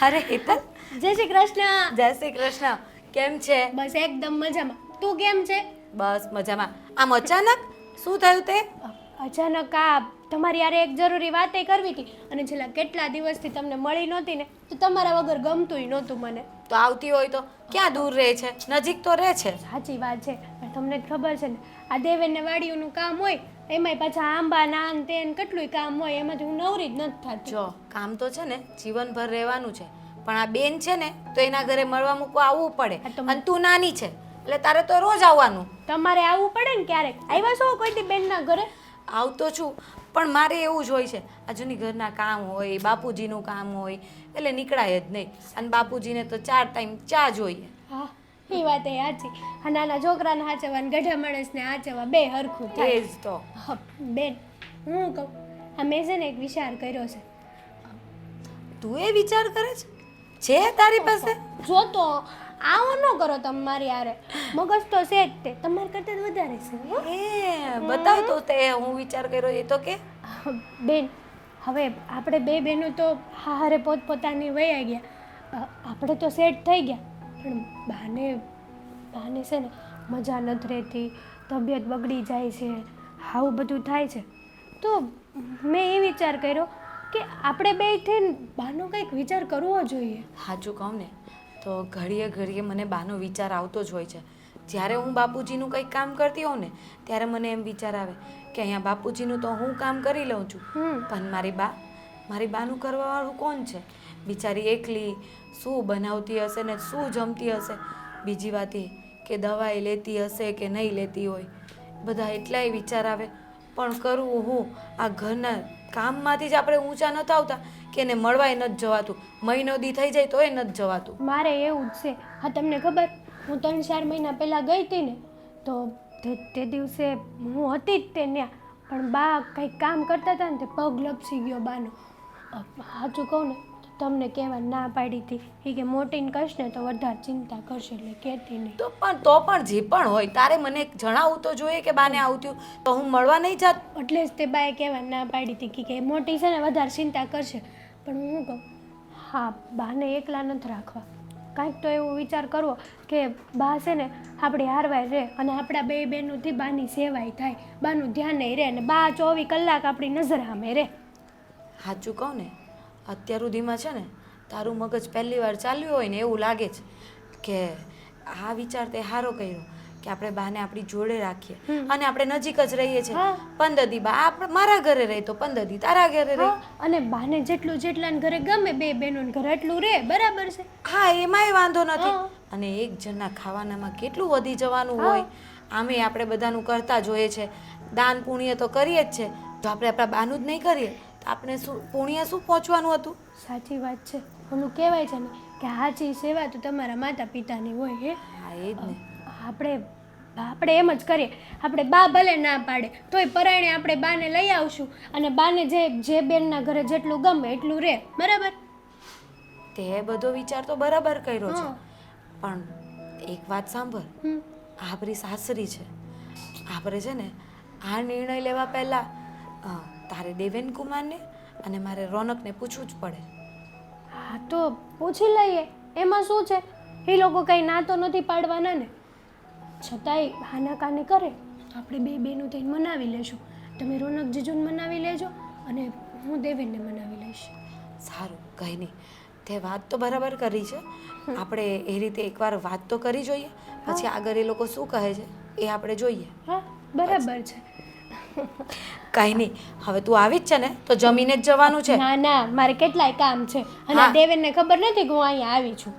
અરે હેતલ, જય શ્રી કૃષ્ણ. જય શ્રી કૃષ્ણ. કેમ છે? બસ એકદમ મજામાં. તું કેમ છે? બસ મજામાં. આમ અચાનક શું થયું તે? અચાનક આ તમારી યારે એક જરૂરી વાતે કરવી હતી અને છેલ્લા કેટલા દિવસથી તમને મળી નહોતી ને તો તમારા વગર ગમતુંય નહોતું મને. તો આવતી હોય તો ક્યાં દૂર રહે છે, નજીક તો રહે છે. સાચી વાત છે, પણ તમને જ ખબર છે ને આ દેવેનને વાડીઓનું કામ હોય એમાંય પાછા આંબા નાન તેન કેટલુંય કામ હોય એમાંથી હું નવરી જ નથી થતી. જો કામ તો છે ને જીવનભર રહેવાનું છે, પણ આ બેન છે ને તો એના ઘરે મળવા મૂકવા આવવું પડે. હા તો અને તું નાની છે એટલે તારે તો રોજ આવવાનું. તમારે આવવું પડે ને ક્યારેક. આવ્યા છો કોઈ દી બેનના ઘરે? આવતો છું, પણ મારે એવું જ હોય છે. આજુની ઘરના કામ હોય, બાપુજીનું કામ હોય એટલે નીકળાય જ નહીં. અને બાપુજીને તો 4 ટાઈમ ચા જોઈએ. હા એ વાત એ સાચી. આ નાના છોકરાને હાચવવા ને ગઢા માણસને હાચવવા બે હરખું થાય. એ જ તો. હા, બેન હું કહું આ મેં છે ને એક વિચાર કર્યો છે. તું એ વિચાર કરે છે તારી પાસે? જો તો આવો ન કરો તમે મારી હારે. મગજ તો છે જ તે તમારી કરતાં જ વધારે છે હો. એ બતાવ તો તે હું વિચાર કર્યો એ તો કે. બેન હવે આપણે બે બહેનો તો હારે પોતપોતાની વયા ગયા. આપણે તો સેટ થઈ ગયા પણ બાને છે ને મજા નથી રહેતી, તબિયત બગડી જાય છે, આવું બધું થાય છે. તો મેં એ વિચાર કર્યો કે આપણે બે થઈને બાનો કંઈક વિચાર કરવો જોઈએ. સાચું કહું ને તો ઘડીએ ઘડીએ મને બાનો વિચાર આવતો જ હોય છે. જ્યારે હું બાપુજીનું કંઈક કામ કરતી હોઉં ને ત્યારે મને એમ વિચાર આવે કે અહીંયા બાપુજીનું તો હું કામ કરી લઉં છું, પણ મારી બાનું કરવાવાળું કોણ છે? બિચારી એકલી શું બનાવતી હશે ને શું જમતી હશે. બીજી વાત એ કે દવાઈ લેતી હશે કે નહીં લેતી હોય. બધા એટલાય વિચાર આવે, પણ કરવું હું? આ ઘરના કામમાંથી જ આપણે ઊંચા નથી આવતા કે એને મળવાય નથી જવાતું. મહિનો દી થઈ જાય તોય નથી જવાતું. મારે એવું જ છે. હા તમને ખબર હું 3-4 મહિના પહેલાં ગઈ હતી ને તો તે દિવસે હું હતી જ તે ત્યાં, પણ બા કંઈક કામ કરતા હતા ને તે પગ લપસી ગયો બાનો. સાચું કહું ને તો તમને કહેવા ના પાડી હતી એ કે મોટીને કહીશ ને તો વધારે ચિંતા કરશે એટલે કહેતી નહીં. તો પણ જે પણ હોય તારે મને જણાવવું તો જોઈએ કે બાને આવું થયું તો હું મળવા નહીં જાત. એટલે જ તે બાએ કહેવા ના પાડી હતી કે મોટી છે ને વધારે ચિંતા કરશે. પણ હું કહું હા બાને એકલા નથી રાખવા. કાંઈક તો એવો વિચાર કરવો કે બા છે ને આપણી હારવાય રહે અને આપણા બે બહેનોથી બાની સેવાય થાય, બાનું ધ્યાન રહે અને બા 24 કલાક આપણી નજર સામે રહે. સાચું કહું ને અત્યાર સુધીમાં છે ને તારું મગજ પહેલી વાર ચાલ્યું હોય ને એવું લાગે છે કે આ વિચાર તે સારો કર્યો કે આપણે બાને આપણી જોડે રાખીએ અને આપણે નજીક જ રહીએ છીએ. 15 દી બા મારા ઘરે રહે તો 15 દી તારા ઘરે રહે. અને બાને જેટલાને ઘરે ગમે બે બહેનોને ઘરે એટલું રહે. બરાબર છે? હા એમાંય વાંધો નથી. અને એક જણના ખાવાનામાં કેટલું વધી જવાનું હોય. આમે આપણે બધાનું કરતા જોઈએ છે. દાન પુણ્ય તો કરીએ જ છે. તો આપણે આપણા બાનું જ નહીં કરીએ તો આપણે શું પુણ્ય શું પહોંચવાનું હતું? સાચી વાત છે. ઓલું કહેવાય છે ને કે સાચી સેવા તો તમારા માતા પિતાની હોય. હા એ જ ને. આપણે એમ જ કરીએ. આપણે બા ભલે ના પાડે તોય પરાયણે આપણે બાને લઈ આવશું અને બાને જે બેનના ઘરે જેટલું ગમે એટલું રહે. બરાબર? તે બધો વિચાર તો બરાબર કર્યો છે, પણ એક વાત સાંભળ. આપણી સાસરી છે. આપણે છે ને આ નિર્ણય લેવા પહેલાં તારે દેવેન કુમારને અને મારે રોનકને પૂછવું જ પડે. હા તો પૂછી લઈએ. એમાં શું છે? એ લોકો કંઈ ના તો નથી પાડવાના ને. છતાંય હાનાકાની કરે તો આપણે બે બહેનો થઈને મનાવી લેશું. તમે રોનક જીજુને મનાવી લેજો અને હું દેવેનને મનાવી લઈશ. સારું, કંઈ નહીં. તે વાત તો બરાબર કરી છે. આપણે એ રીતે એકવાર વાત તો કરી જોઈએ, પછી આગળ એ લોકો શું કહે છે એ આપણે જોઈએ. હા બરાબર છે. કાંઈ નહીં. હવે તું આવી જ છે ને તો જમીને જ જવાનું છે. ના મારે કેટલાય કામ છે અને દેવેનને ખબર નથી કે હું અહીંયા આવી છું.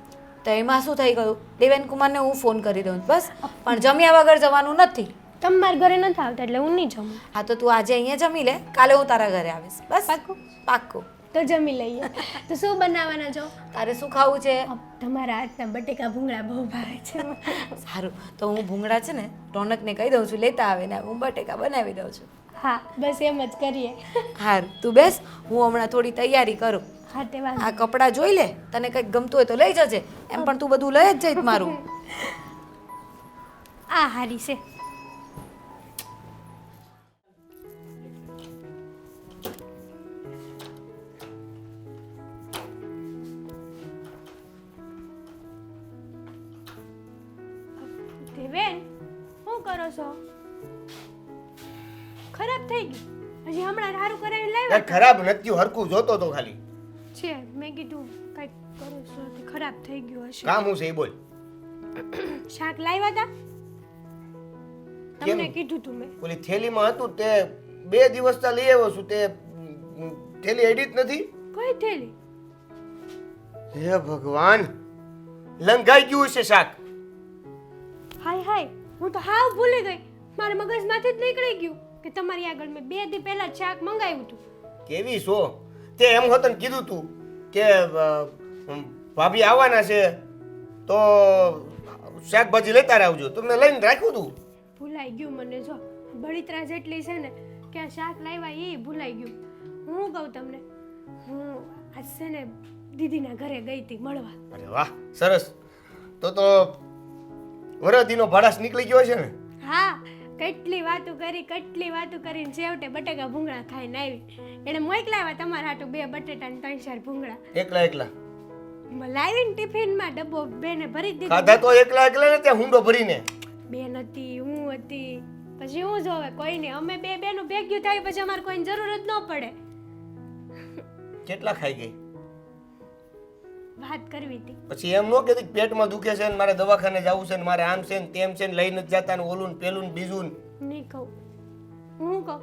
તો એમાં શું થઈ ગયું? દેવેન કુમારને હું ફોન કરી દઉં બસ, પણ જમ્યા વગર જવાનું નથી. તમે મારા ઘરે નથી આવતા એટલે હું નહીં જમું. હા તો તું આજે અહીંયા જમી લે, કાલે હું તારા ઘરે આવીશ. બસ પાક્કું? પાક્કું. તો જમી લઈએ. તો શું બનાવવાના છો? તારે શું ખાવું છે? તમારા હાથના બટેકા ભૂંગળા બહુ ભાવે છે. સારું, તો હું ભૂંગળા છે ને રોનકને કહી દઉં છું લેતા આવે ને હું બટેકા બનાવી દઉં છું. હા બસ એમ જ કરીએ. હારું તું બેસ, હું હમણાં થોડી તૈયારી કરું. હા તે વાંધો. આ કપડાં જોઈ લે, તને કંઈક ગમતું હોય તો લઈ જજે. એમ પણ તું બધું લઈ જ જઈશ મારું. આ હારી છે. શું કરો છો? ખરાબ થઈ ગયું. હજી હમણાં સારું કરાવીને લાવ્યા કાંઈ ખરાબ નથી, હરખું જોતો તો ખાલી. છે. મેં કીધું કંઈક કરો છો તે ખરાબ થઈ ગયું હશે. કામ હું છે એ બોલ. શાક લાવ્યા હતા? કેમ? તમને કીધું તું મેં. ઓલી થેલીમાં હતું તે 2 દિવસથી લઈ આવ્યો છું, તે થેલી એડી જ નથી. કઈ થેલી? હે ભગવાન, લંઘાઈ ગયું છે શાક. હાય હાય, હું તો હાવ ભૂલી ગઈ. મારા મગજમાંથી જ નીકળી ગયું કે તમારી આગળ મેં 2 દી પહેલા જ શાક મંગાવ્યું હતું. કેવી છો તે? એમ હોતન કીધું તું કે ભાભી આવવાના છે તો શાકભાજી લેતા આવજો, તો મેં લઈને રાખ્યું તું. ભૂલાઈ ગયું મને. જો બળીતરા જેટલી છે ને કે આ શાક લાવ્યા એ ભૂલાઈ ગયું. હું કહું તમને, હું આજ છે ને દીદીના ઘરે ગઈ હતી મળવા. અરે વાહ, સરસ. તો વરદીનો ભાડાસ નીકળી ગયો છે ને? હા, કેટલી વાતો કરીને છેવટે બટેકા ભૂંગળા ખાઈને આવી. એને મોકલાવ્યા તમારા હાટું 2 બટેટા ને 3-4 ભૂંગળા. એકલા લાવીને ટિફિનમાં ડબ્બો બેને ભરી દીધો. ખાધા તો એકલા ને ત્યાં હુંડો ભરીને. બેન હતી, હું હતી, પછી હું જોવે કોઈ નહીં. અમે 2 બેનું ભેગ્યું થાય પછી અમારે કોઈની જરૂર જ ન પડે. કેટલા ખાઈ ગઈ? વાત કરવી હતી. પછી એમ ન કહેતી પેટમાં દુખે છે ને મારે દવાખાને જવું છે ને મારે આમ છે ને તેમ છે ને લઈને જ જતા ને ઓલું ને પેલું ને બીજું ને. નહીં કહું, હું કહું.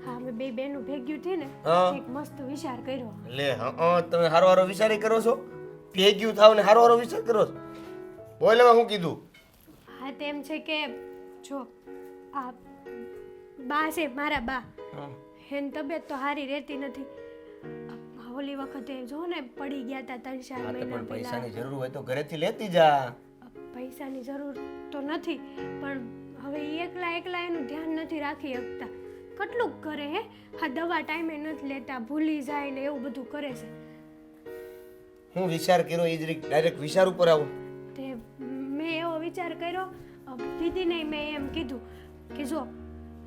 હા, અમે 2 બેનું ભેગ્યું થી ને હા. એક મસ્ત વિચાર કર્યો. લે તમે હારો વિચાર કરો છો? ભેગ્યું થાવ ને હારો વિચાર કરો છો? બોલ હવે હું કીધું? હા, તેમ છે કે જો આ બા છે મારા બા, એની તબિયત તો સારી રહેતી નથી. ઓલી વખતે જો ને પડી ગયા હતા 3-4 મહિના પણ પહેલા. પૈસાની જરૂર હોય તો ઘરેથી લેતી જા. પૈસાની જરૂર તો નથી, પણ હવે ઈ એકલા એનું ધ્યાન નથી રાખી શકતા. કેટલું કરે હે? હા, દવા ટાઈમે નથી લેતા, ભૂલી જાય ને એવું બધું કરે છે. હું વિચાર કર્યો એ જ ડાયરેક્ટ વિચાર ઉપર આવું. તે મેં એવો વિચાર કર્યો, દીદીને મેં એમ કીધું કે જો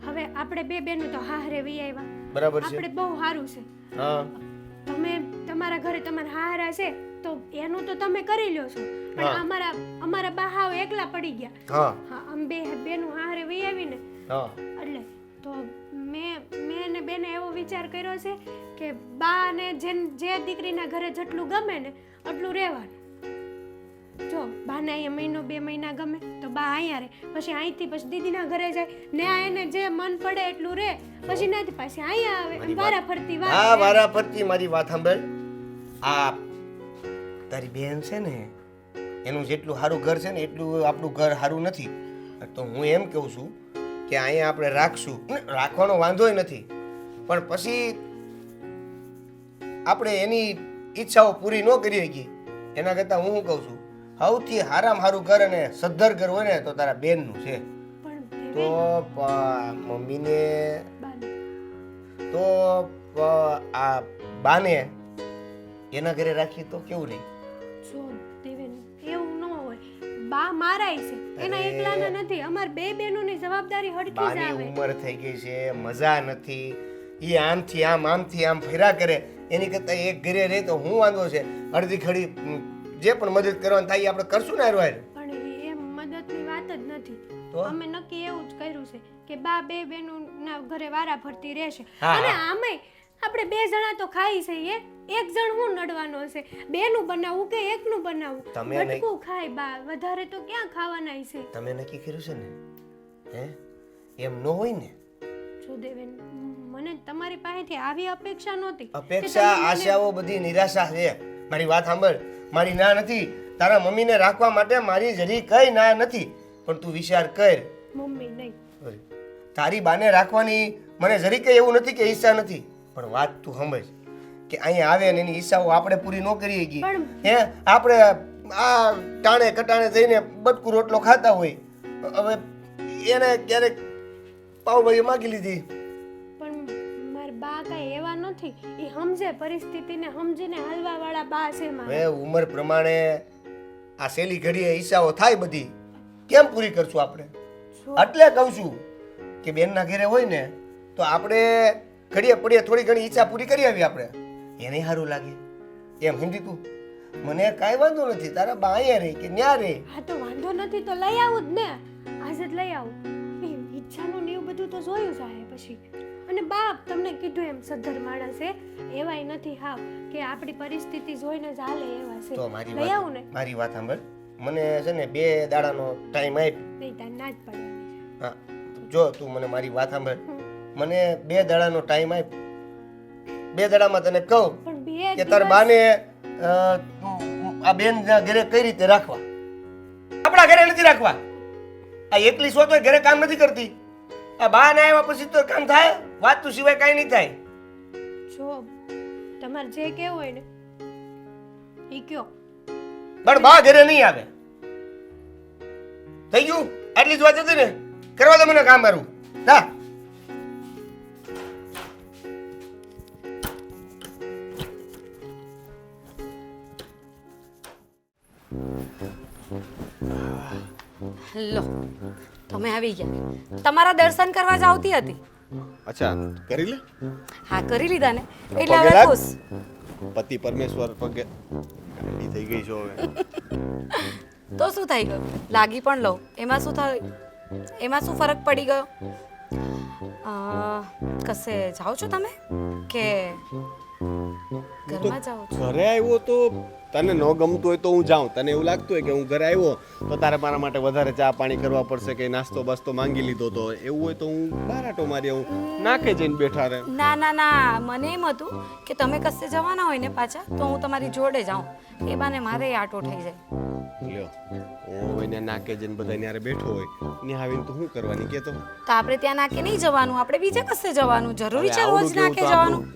હવે આપણે 2 બેનું તો હારે વી આવ્યા, બરાબર છે. આપણે બહુ સારું છે. હા, તમે તમારા ઘરે તમારા હારા છે તો એનું તો તમે કરી લ્યો છો, પણ અમારા બા હાવ એકલા પડી ગયા. હા, હા, આમ 2 બેનું હારે વી આવીને હા. એટલે તો મેં ને બેને એવો વિચાર કર્યો છે કે બાને જે દીકરીના ઘરે જેટલું ગમે ને એટલું રહેવાનું. જો બાને અહીંયા 1-2 મહિના ગમે તો બા અહીંયા રહે, પછી અહીંથી પછી દીદીના ઘરે જાય ને આ એને જે મન પડે એટલું રહે, પછી નથી પાછી અહીંયા આવે. વારા ફરતી હા, વારા ફરતી મારી વાત સાંભળ. આ તારી બેન છે ને એનું જેટલું સારું ઘર છે ને એટલું આપણું ઘર સારું નથી. તો હું એમ કહું છું કે અહીંયા આપણે રાખશું, રાખવાનો વાંધોય નથી, પણ પછી આપણે એની ઈચ્છાઓ પૂરી ન કરી શકીએ એના કરતાં હું શું કહું છું, સૌથી સારામાં સારું ઘર અને સદ્ધર ઘર હોય ને તો તારા બેનનું છે. તો મમ્મીને તો આ બાને એના ઘરે રાખી તો કેવું રહે? જો દેવેન, એવું ન હોય. બા મારાય છે, એના એકલાના નથી. અમાર 2 બેનોની જવાબદારી હડકી જ બાની આવે. ઉંમર થઈ ગઈ છે, મજા નથી. ઈ આમથી આમ ફેરા કરે એની કરતા એક ઘરે રહે તો હું વાંધો છે? અડધી ઘડી જે પણ મદદ કરવાની થાય આપણે કરશું ને. હારું પણ એ મદદની વાત જ નથી. તો? અમે નક્કી એવું જ કર્યું છે કે બા 2 બેનોના ઘરે વારા ફરતી રહેશે. હા, અને આમેય આપણે 2 જણા તો ખાઈ છીએ, એક જણ હું નડવાનો છે? બેનું બનાવવું કે એકનું બનાવવું? તમે નહીં. બટકું ખાય બા, વધારે તો ક્યાં ખાવાના છે? તમે નક્કી કર્યું છે ને? હે, એમ ન હોય ને. જો દેવેન, મને તમારી પાસેથી આવી અપેક્ષા નહોતી. અપેક્ષા, આશાઓ બધી નિરાશા છે. મારી વાત સાંભળ, મારી ના નથી તારા મમ્મીને રાખવા માટે, મારી જરી કઈ ના નથી, પણ તું વિચાર કર. મમ્મી નહીં. તારી બાને રાખવાની મને જરી કઈ એવું નથી કે ઈચ્છા નથી, પણ વાત તું સમજ કે અહીંયા આવે ને એની ઈચ્છાઓ આપણે પૂરી ન કરી શકીએ. હે, આપણે આ ટાણે કટાણે જઈને બટકું રોટલો ખાતા હોય, હવે એને ક્યારેક પાવભાજી માગી લીધી. પણ મારા બા કઈ એવા નથી, એ સમજે પરિસ્થિતિને, સમજીને હાલવા વાળા બા છે મારા. હવે ઉંમર પ્રમાણે આ સેલી ઘડીએ ઈચ્છાઓ થાય બધી, કેમ પૂરી કરશું આપણે? એટલે કહું છું કે બેનના ઘરે હોય ને તો આપણે ઘડીએ પડીએ થોડી ઘણી ઈચ્છા પૂરી કરી આવી આપણે, એને સારું લાગે. એમ સમજી તું? મને કાંઈ વાંધો નથી, તારા બા અહીંયા રહે કે ન્યા રહે. હા, તો વાંધો નથી તો લઈ આવું જ ને, આજે જ લઈ આવું. પરીક્ષાનું ને એવું બધું તો જોયું જાય પછી. અને બાપ તમને કીધું એમ સદ્ધર માણસ છે, એવાય નથી હાવ કે આપણી પરિસ્થિતિ જોઈને જ હાલે એવા છે. તો મારી લઈ આવું ને? મારી વાત સાંભળ, મને છે ને 2 દાડાનો ટાઈમ આપ. નહીં તાર ના જ પડવાની છે. હા, જો તું મને મારી વાત સાંભળ, મને 2 દાડાનો ટાઈમ આપ. 2 દાડામાં તને કહું પણ બે કે તાર બાને આ બેન ઘરે કઈ રીતે રાખવા. આપણા ઘરે નથી રાખવા. આ એકલી સો તો ઘરે કામ નથી કરતી. આ બા ને આવ્યા પછી તો કામ થાય, વાત તું સિવાય કાંઈ નહીં થાય. જો તમારે જે કહેવું હોય ને એ કયો. પણ બા ઘરે નહીં આવે. થઈ ગયું? આટલી જ વાત હતી ને, કરવા દે મને કામ મારું. જા. લો તમે આવી ગયા. તમારા દર્શન કરવા જ આવતી હતી. અચ્છા કરી લે. હા કરી લીધા ને, એટલે પગે હવે લાગ. ખુશ. પતિ પરમેશ્વર પગે ગાંડી થઈ ગઈ છો હવે. તો શું થઈ ગયું? લાગી પણ લઉં, એમાં શું થાય? એમાં શું ફરક પડી ગયો? કશે જાઓ છો તમે કે ઘરમાં જાઓ છો? ઘરે આવ્યો તો તને ન ગમતું હોય તો હું જાઉં. તને એવું લાગતું હોય કે હું ઘરે આવ્યો તો તારે મારા માટે વધારે ચા પાણી કરવા પડશે કે નાસ્તો બાસ્તો માંગી લીધો, તો એવું હોય તો હું બહાર આટો મારી આવું, નાકે જઈને બેઠા રહે. ના ના ના, મને એમ હતું કે તમે કશે જવાના હોય ને પાછા તો હું તમારી જોડે જાઉં, એ બાને મારે આટો થઈ જાય. લ્યો હું એને નાકે જઈને બધા ન્યારે બેઠો હોય ને આવીને તો શું કરવાની કે તો તો આપણે ત્યાં નાકે નહીં જવાનું, આપણે બીજે કશે જવાનું. જરૂરી છે હવે રોજ નાકે જવાનું?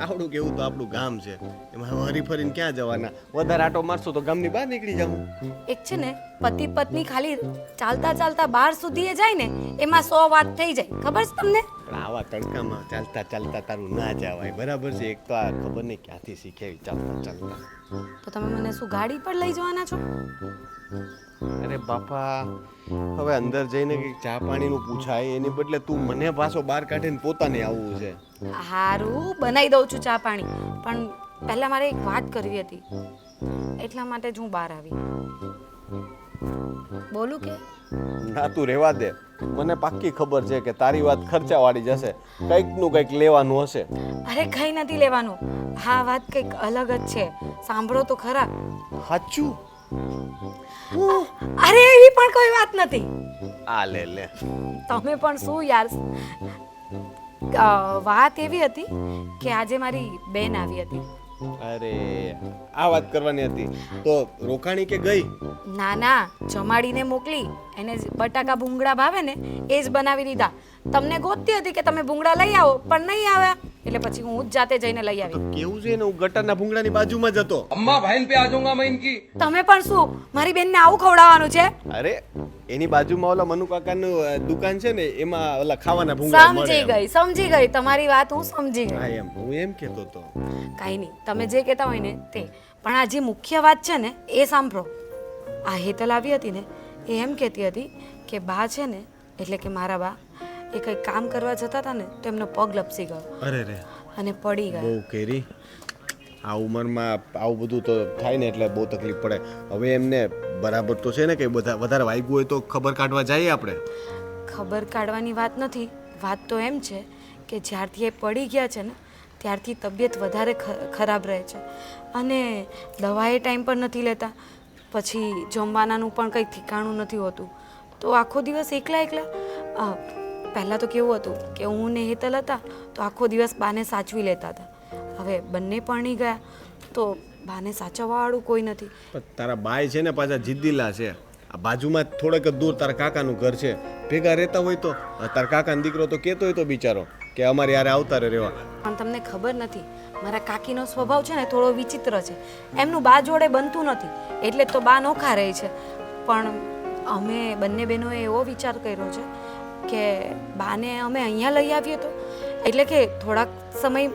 આવડું કેવું તો આપણું ગામ છે, એમાં હરી ફરીને ક્યાં જવાના? વધારે આટો મારશો તો ગામની બહાર નીકળી જાઉં. એક છે ને પતિ પત્ની ખાલી ચાલતા ચાલતા બહાર સુધી જાય ને એમાં 100 વાત થઈ જાય, ખબર છે તમને? પણ આવા તડકામાં ચાલતા ચાલતા તારું ના જવાય, બરાબર છે? એક તો આ ખબર નહીં ક્યાંથી શીખેવી ચાલતા ચાલતા. તો તમે મને શું ગાડી પર લઈ જવાના છો? અરે બાપા, હવે અંદર જઈને કંઈક ચા પાણીનું પૂછાય એની બદલે તું મને પાછો બહાર કાઢીને પોતાને આવવું છે. હારું બનાવી દઉં છું ચા પાણી, પણ પહેલા મારે એક વાત કરવી હતી, એટલા માટે જ હું બહાર આવી. બોલું કે? ના તું રહેવા દે, મને પાક્કી ખબર છે કે તારી વાત ખર્ચાવાળી જશે, કંઈકનું કંઈક લેવાનું હશે. અરે કંઈ નથી લેવાનું, હા વાત કંઈક અલગ જ છે, સાંભળો તો ખરા. સાચું? અરે એવી પણ કોઈ વાત નથી. આ લે લે. તમે પણ શું યાર. વાત એવી હતી કે આજે મારી બેન આવી હતી. અરે આ વાત કરવાની હતી તો રોકાણી કે ગઈ? ના ના, જમાડીને મોકલી, એને બટાકા ભૂંગળા ભાવે ને એ જ બનાવી દીધા. તમને ગોતતી હતી કે તમે ભૂંગળા લઈ આવો, પણ નહીં આવ્યા, એટલે પછી હું જ જાતે જઈને લઈ આવી. કેવું છે ને, હું ગટરના ભૂંગળાની બાજુમાં જ હતો. अम्मा बहन पे आ जाऊंगा मैं इनकी. તમે પણ શું મારી બેનને આવું ખવડાવવાનું છે? અરે એની બાજુમાં ઓલા મનુ કાકાનું દુકાન છે ને, એમાં ઓલા ખાવાના ભૂંગળા મળે. સમજી ગઈ તમારી વાત, હું સમજી હા ગઈ. એમ હું એમ કહેતો હતો. કાંઈ નહીં, તમે જે કહેતા હોય ને તે, પણ આ જે મુખ્ય વાત છે ને એ સાંભળો. આ હેતલ આવી હતી ને, એ એમ કહેતી હતી કે બા છે ને, એટલે કે મારા બા, એ કંઈ કામ કરવા જતા હતા ને તો એમનો પગ લપસી ગયો અરે રે, અને પડી ગયા. બહુ કેરી. આ ઉંમરમાં આવું બધું તો થાય ને એટલે બહુ તકલીફ પડે. હવે એમને બરાબર તો છે ને, કંઈ વધારે વાગ્યું હોય તો ખબર કાઢવા જઈએ આપણે. ખબર કાઢવાની વાત નથી, વાત તો એમ છે કે જ્યારથી એ પડી ગયા છે ને ત્યારથી તબિયત વધારે ખરાબ રહે છે, અને દવાએ ટાઈમ પર નથી લેતા, પછી જમવાનાનું પણ કંઈ ઠીકાણું નથી હોતું, તો આખો દિવસ એકલા એકલા. પહેલાં તો કેવું હતું કે હું ને હેતલ હતા તો આખો દિવસ બાને સાચવી લેતા હતા. હવે બંને પરણી ગયા તો બાને સાચવવાવાળું કોઈ નથી. પણ તારા બાય છે ને પાછા જિદ્દીલા છે. આ બાજુમાં થોડેક જ દૂર તારા કાકાનું ઘર છે, ભેગા રહેતા હોય તો તારા કાકાનો દીકરો તો કહેતો હોય તો બિચારો કે અમારે યારે આવતા રહેવા. પણ તમને ખબર નથી, મારા કાકીનો સ્વભાવ છે ને થોડો વિચિત્ર છે, એમનું બા જોડે બનતું નથી, એટલે તો બા નોખા રહે છે. પણ અમે બંને બહેનોએ એવો વિચાર કર્યો છે કે બાને અમે અહીંયા લઈ આવીએ તો, એટલે કે થોડાક સમય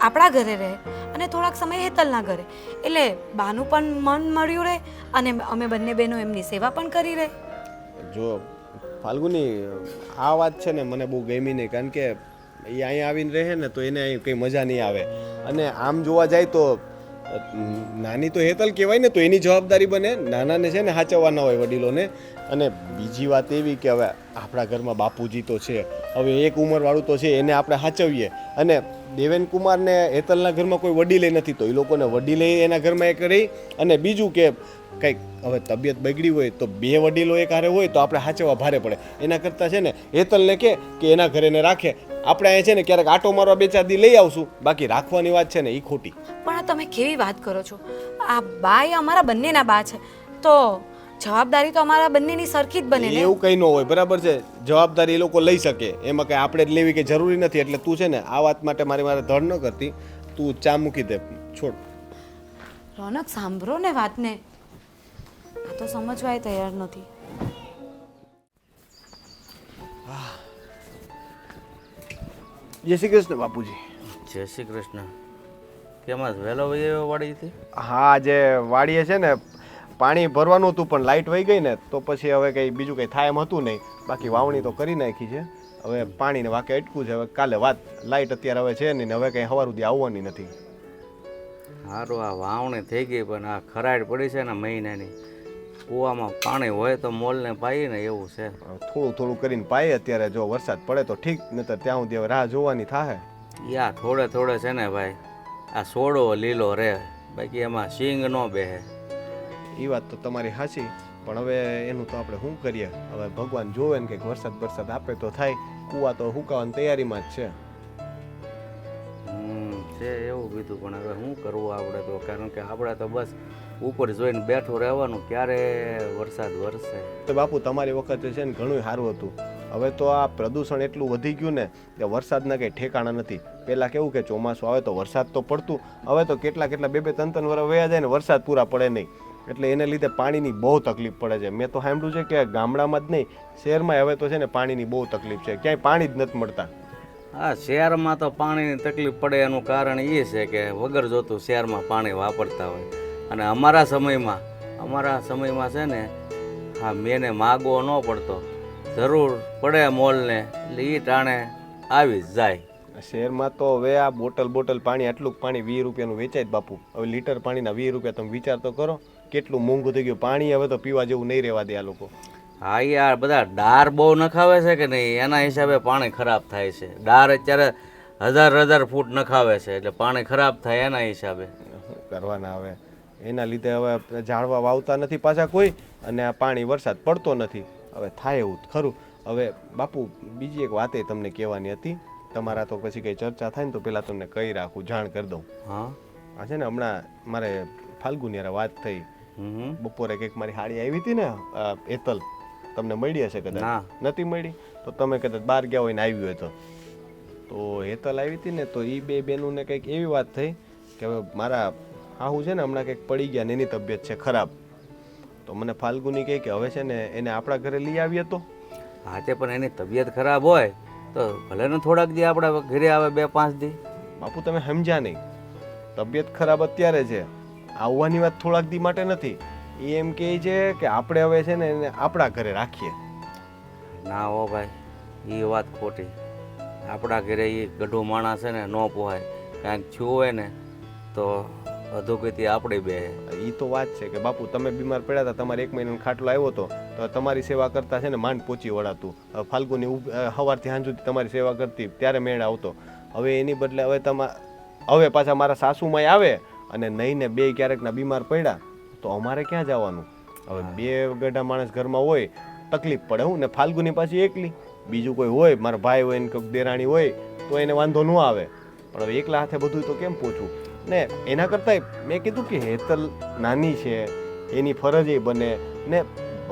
આપણા ઘરે રહે અને થોડાક સમય હેતલના ઘરે, એટલે બાનું પણ મન મળ્યું રહે અને અમે બંને બહેનો એમની સેવા પણ કરી રહે. જો ફાલ્ગુની, આ વાત છે ને મને બહુ ગમી નહીં, કારણ કે એ અહીંયા આવીને રહે ને તો એને અહીં કંઈ મજા નહીં આવે. અને આમ જોવા જાય તો નાની તો હેતલ કહેવાય ને, તો એની જવાબદારી બને નાનાને છે ને સાચવવાના હોય વડીલોને. અને બીજી વાત એવી કે હવે આપણા ઘરમાં બાપુજી તો છે, હવે એક ઉંમરવાળું તો છે, એને આપણે સાચવીએ. અને દેવેન કુમારને હેતલના ઘરમાં કોઈ વડીલે નથી, તો એ લોકોને વડીલે એના ઘરમાં એક રહી. અને બીજું કે કંઈક હવે તબિયત બગડી હોય તો બે વડીલો એક હારે હોય તો આપણે સાચવવા ભારે પડે. એના કરતાં છે ને હેતલને કે એના ઘરે ને રાખે. આપણે અહીંયા છે ને ક્યારેક આટો મારવા 2-4 દી લઈ આવશું, બાકી રાખવાની વાત છે ને એ ખોટી. પણ આ તમે કેવી વાત કરો છો? આ બા એ અમારા બંનેના બા છે, તો જવાબદારી તો અમારા બંનેની સરખી જ બને ને. એવું કંઈ ન હોય, બરાબર છે. જવાબદારી એ લોકો લઈ શકે, એમાં કંઈ આપણે જ લેવી કે જરૂરી નથી. એટલે તું છે ને આ વાત માટે મારે ધડ ન કરતી, તું ચા મૂકી દે, છોડ. રોનક, સાંભળો ને વાતને. આ તો સમજવાય તૈયાર નથી. જય શ્રી કૃષ્ણ બાપુજી. જય શ્રી કૃષ્ણ. કેમ આજ વહેલો વહી વાડીથી? હા, જે વાડીએ છે ને પાણી ભરવાનું હતું પણ લાઇટ વહી ગઈ ને તો પછી હવે કંઈ બીજું કંઈ થાય એમ હતું નહીં. બાકી વાવણી તો કરી નાખી છે, હવે પાણીને વાકે અટકું છે. હવે કાલે વાત, લાઇટ અત્યારે હવે છે નહીં ને હવે કંઈ સવાર સુધી આવવાની નથી. સારું, આ વાવણી થઈ ગઈ પણ આ ખરાડ પડી છે ને મહિનાની. કૂવામાં પાણી હોય તો મોલને પાઈએ ને એવું છે. થોડું થોડું કરીને પાઈએ અત્યારે, જો વરસાદ પડે તો ઠીક, નહીતર ત્યાં સુધી હવે રાહ જોવાની થાય. યા થોડે થોડે છે ને ભાઈ, આ સોડો લીલો રહે, બાકી એમાં સિંગ ન બેહે. એ વાત તો તમારી સાચી, પણ હવે એનું તો આપણે શું કરીએ? હવે ભગવાન જોવે ને કંઈક વરસાદ આપે તો થાય. કૂવા તો હુકાવાની તૈયારીમાં જ છે. છે એવું કીધું, પણ હવે શું કરવું આપણે તો? કારણ કે આપણે તો બસ ઉપર જોઈને બેઠું રહેવાનું, ક્યારે વરસાદ વરસે. તો બાપુ તમારી વખતે છે ને ઘણું સારું હતું. હવે તો આ પ્રદૂષણ એટલું વધી ગયું ને કે વરસાદના કંઈ ઠેકાણા નથી. પહેલાં કેવું કે ચોમાસું આવે તો વરસાદ તો પડતું, હવે તો કેટલા 2-3 વર્ષ વયા જાય ને વરસાદ પૂરા પડે નહીં. એટલે એને લીધે પાણીની બહુ તકલીફ પડે છે. મેં તો સાંભળ્યું છે કે ગામડામાં જ નહીં, શહેરમાં હવે તો છે ને પાણીની બહુ તકલીફ છે, ક્યાંય પાણી જ નથી મળતા. હા, શહેરમાં તો પાણીની તકલીફ પડે એનું કારણ એ છે કે વગર જોતું શહેરમાં પાણી વાપરતા હોય. અને અમારા સમયમાં છે ને હા મેને માગવો ન પડતો, જરૂર પડે મોલને એટલે એ ટાણે આવી જ જાય. શહેરમાં તો હવે આ બોટલ પાણી, આટલું પાણી 20 રૂપિયાનું વેચાય જ બાપુ. હવે લીટર પાણીના 20 રૂપિયા, તમે વિચાર તો કરો કેટલું મોંઘું થઈ ગયું પાણી. હવે તો પીવા જેવું નહીં રહેવા દે આ લોકો. હા, યાર બધા ડાર બહુ નખાવે છે કે નહીં, એના હિસાબે પાણી ખરાબ થાય છે. ડાર અત્યારે 1000 ફૂટ નખાવે છે એટલે પાણી ખરાબ થાય એના હિસાબે. શું કરવાના હવે? એના લીધે હવે ઝાડવા વાવતા નથી પાછા કોઈ, અને આ પાણી વરસાદ પડતો નથી. હવે થાય એવું ખરું. હવે બાપુ બીજી એક વાતે તમને કહેવાની હતી. તમારા તો પછી કંઈ ચર્ચા થાય ને તો પહેલાં તમને કહી રાખું, જાણ કરી દઉં. હા, આ છે ને હમણાં મારે ફાલ્ગુની યાર વાત થઈ. બપોરે કંઈક મારી હાડી આવી હતી ને હેતલ, તમને મળી હશે કદાચ. નથી મળી તો તમે કદાચ બહાર ગયા હોય ને આવી હોય તો હેતલ આવી હતી ને તો એ બે બેનોને કંઈક એવી વાત થઈ કે હવે મારા હાહુ છે ને હમણાં કંઈક પડી ગયા ને એની તબિયત છે ખરાબ. તો મને ફાલ્ગુની કહે કે હવે છે ને એને આપણા ઘરે લઈ આવીએ તો. હા, તે પણ એની તબિયત ખરાબ હોય તો ભલે ને થોડાક દી આપણા ઘરે આવે, 2-5 દી. બાપુ તમે સમજ્યા નહીં, તબિયત ખરાબ અત્યારે છે, આવવાની વાત થોડાક દી માટે નથી. એ એમ કહે છે કે આપણે હવે છે ને એને આપણા ઘરે રાખીએ. ના હો ભાઈ, એ વાત ખોટી. આપણા ઘરે એ ગઢો માણસ છે ને ન પોહાય. કાંઈક થયું હોય ને તો અધોગતિ આપણે બે. એ તો વાત છે કે બાપુ તમે બીમાર પડ્યા હતા, તમારે 1 મહિનાનો ખાટલો આવ્યો હતો તો તમારી સેવા કરતા છે ને માંડ પહોંચી વળાતું. ફાલ્ગુની સવારથી સાંજ સુધી તમારી સેવા કરતી ત્યારે મેળ આવતો. હવે એની બદલે હવે પાછા મારા સાસુમાય આવે અને નહીં ને બે ક્યારેકના બીમાર પડ્યા તો અમારે ક્યાં જવાનું? હવે 2 ગઢા માણસ ઘરમાં હોય તકલીફ પડે. હું ને ફાલ્ગુની પાછી એકલી, બીજું કોઈ હોય મારા ભાઈ હોય ને કોઈ દેરાણી હોય તો એને વાંધો ન આવે. પણ હવે એકલા હાથે બધું તો કેમ પહોંચવું ને? એના કરતાં મેં કીધું કે હેતલ નાની છે, એની ફરજ એ બને ને.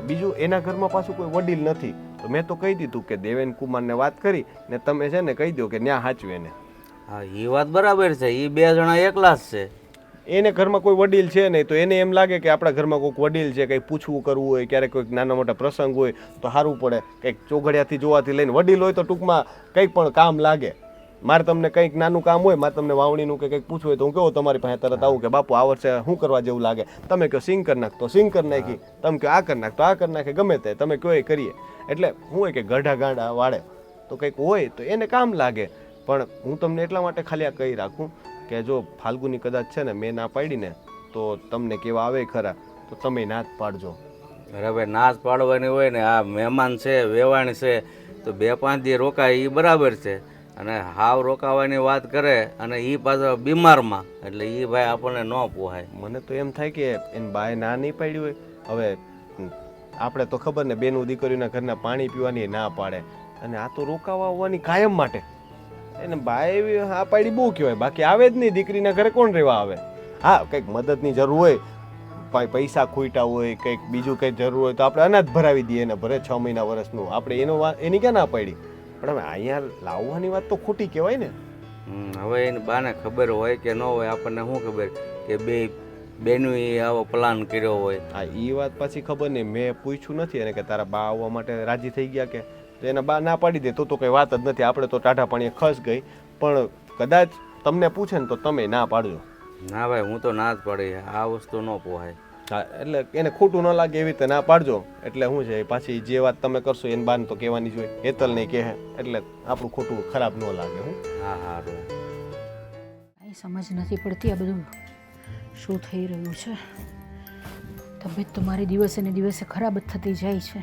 બીજું એના ઘરમાં પાછું કોઈ વડીલ નથી. તો મેં તો કહી દીધું કે દેવેન કુમારને વાત કરી ને તમે છે ને કહી દો કે ન્યા સાચવે એને. હા, એ વાત બરાબર છે. એ 2 જણા એકલા જ છે. એને ઘરમાં કોઈ વડીલ છે નહીં તો એને એમ લાગે કે આપણા ઘરમાં કોઈક વડીલ છે, કંઈ પૂછવું કરવું હોય, ક્યારેક કોઈક નાના મોટા પ્રસંગ હોય તો સારું પડે. કંઈક ચોઘડિયાથી જોવાથી લઈને વડીલ હોય તો ટૂંકમાં કંઈક પણ કામ લાગે. મારે તમને કંઈક નાનું કામ હોય, મારે તમને વાવણીનું કે કંઈક પૂછવું હોય તો હું કહું તમારી પાસે તરત આવું કે બાપુ આ વર્ષે શું કરવા જેવું લાગે. તમે કહો સિંગ કરી નાખ તો સિંગ કરી નાખી, તમે કહો આ કરી નાખ તો આ કરી નાખે, ગમે તે તમે કહો એ કરીએ. એટલે શું હોય કે ગઢા ગાંડા વાળે તો કંઈક હોય તો એને કામ લાગે. પણ હું તમને એટલા માટે ખાલી આ કહી રાખું કે જો ફાલ્ગુની કદાચ છે ને મેં ના પાડી ને તો તમને કેવા આવે ખરા તો તમે ના જ પાડજો. અરે હવે નાશ પાડવાની હોય ને, આ મહેમાન છે, વેવાણ છે, તો 2-5 દી રોકાય એ બરાબર છે. અને હાવ રોકાવાની વાત કરે અને એ પાછો બીમારમાં, એટલે એ ભાઈ આપણને ન પોહાય. મને તો એમ થાય કે એને બાએ ના નહીં પાડી હોય. હવે આપણે તો ખબર ને બેનું દીકરીઓના ઘરના પાણી પીવાની ના પાડે, અને આ તો રોકાવા આવવાની કાયમ માટે. એને બાએ એવી હા પાડી બહુ કહેવાય, બાકી આવે જ નહીં. દીકરીના ઘરે કોણ રહેવા આવે? હા, કંઈક મદદની જરૂર હોય, પૈસા ખૂટ્યા હોય, કંઈક બીજું કંઈક જરૂર હોય તો આપણે અનાજ ભરાવી દઈએ, એને ભરે 6 મહિના વર્ષનું, આપણે એની ક્યાં ના પાડી? પણ હવે અહીંયા લાવવાની વાત તો ખોટી કહેવાય ને. હવે એને બાને ખબર હોય કે ન હોય, આપણને શું ખબર કે બેનું આવો પ્લાન કર્યો હોય. હા, એ વાત પાછી ખબર નહીં. મેં પૂછ્યું નથી એને કે તારા બા આવવા માટે રાજી થઈ ગયા કે, તો એના બા ના પાડી દે તો કંઈ વાત જ નથી. આપણે તો ટાઢા પાણીએ ખસ ગઈ. પણ કદાચ તમને પૂછે ને તો તમે ના પાડજો. ના ભાઈ, હું તો ના જ પાડી, આ વસ્તુ ન પોહાય. હા, એટલે એને ખોટું ન લાગે એવી રીતે ના પાડજો. એટલે શું છે, પાછી જે વાત તમે કરશો એને બાને તો કહેવાની જ હોય. હેતલ નહીં કહે એટલે આપણું ખોટું ખરાબ ન લાગે. હું હા હારું. કાંઈ સમજ નથી પડતી આ બધું શું થઈ રહ્યું છે. તબિયત તો મારી દિવસે ને દિવસે ખરાબ જ થતી જાય છે.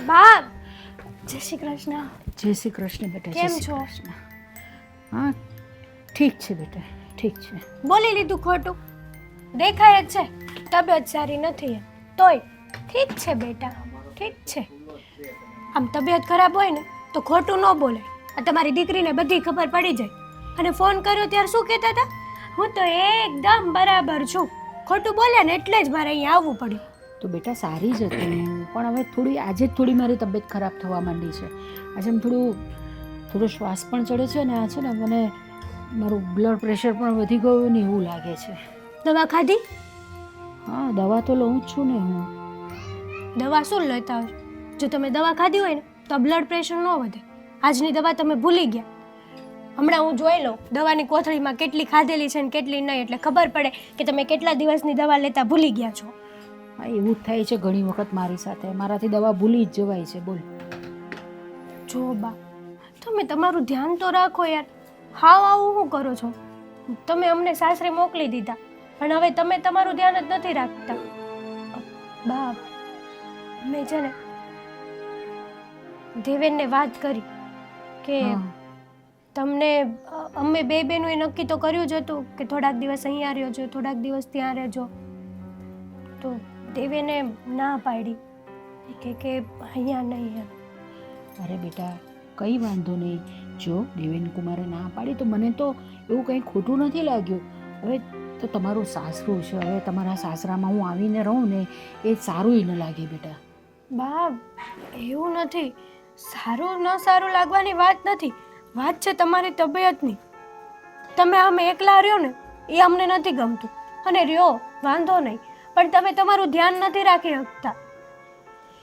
બા, જય શ્રી કૃષ્ણ. જય શ્રી કૃષ્ણ બેટા. જય કેમ શ્રી છો? કૃષ્ણ. હા, ઠીક છે બેટા, ઠીક છે. બોલી લીધું ખોટું? દેખાય જ છે તબિયત સારી નથી એમ. તોય ઠીક છે બેટા, ઠીક છે. આમ તબિયત ખરાબ હોય ને તો ખોટું ન બોલે. આ તમારી દીકરીને બધી ખબર પડી જાય. અને ફોન કર્યો ત્યારે શું કહેતા હતા? હું તો એકદમ બરાબર છું. ખોટું બોલ્યા ને એટલે જ મારે અહીંયા આવવું પડ્યું. તો બેટા સારી જ હતી હું, પણ હવે થોડી આજે જ થોડી મારી તબિયત ખરાબ થવા માંડી છે. આજે આમ થોડો શ્વાસ પણ ચડે છે ને આ છે ને મને મારું બ્લડ પ્રેશર પણ વધી ગયું ને એવું લાગે છે. દવા ખાધી? હા, દવા તો લઉં જ છું ને હું. દવા શું લેતા હોય? જો તમે દવા ખાધી હોય ને તો બ્લડ પ્રેશર ન વધે. આજની દવા તમે ભૂલી ગયા. હમણાં હું જોઈ લઉં દવાની કોથળીમાં કેટલી ખાધેલી છે ને કેટલી નહીં, એટલે ખબર પડે કે તમે કેટલા દિવસની દવા લેતા ભૂલી ગયા છો. હા, એવું જ થાય છે ઘણી વખત મારી સાથે. મારાથી દવા ભૂલી જ જવાય છે. બોલ. જો બા, તમે તમારું ધ્યાન તો રાખો યાર. હાવ આવું શું કરો છો? તમે અમને સાસરે મોકલી દીધા પણ હવે તમે તમારું ધ્યાન જ નથી રાખતા. બા, મેં છે ને દેવેનને વાત કરી કે તમને અમે બે બહેનોએ નક્કી તો કર્યું જ હતું કે થોડાક દિવસ અહીંયા રહેજો, થોડાક દિવસ ત્યાં રહેજો. તો દેવેને ના પાડી કે અહીંયા નહીં એમ. અરે બેટા, કંઈ વાંધો નહીં. જો દેવેન કુમારે ના પાડી તો મને તો એવું કંઈ ખોટું નથી લાગ્યું. હવે તો તમારું સાસરું છે, હવે તમારા સાસરામાં હું આવીને રહું ને એ સારું ન લાગે બેટા. બા, એવું નથી. સારું ન સારું લાગવાની વાત નથી. વાત છે તમારી તબિયતની. તમે આમ એકલા રહ્યો ને એ અમને નથી ગમતું. અને રહ્યો વાંધો નહીં, પણ તમે તમારું ધ્યાન નથી રાખી શકતા.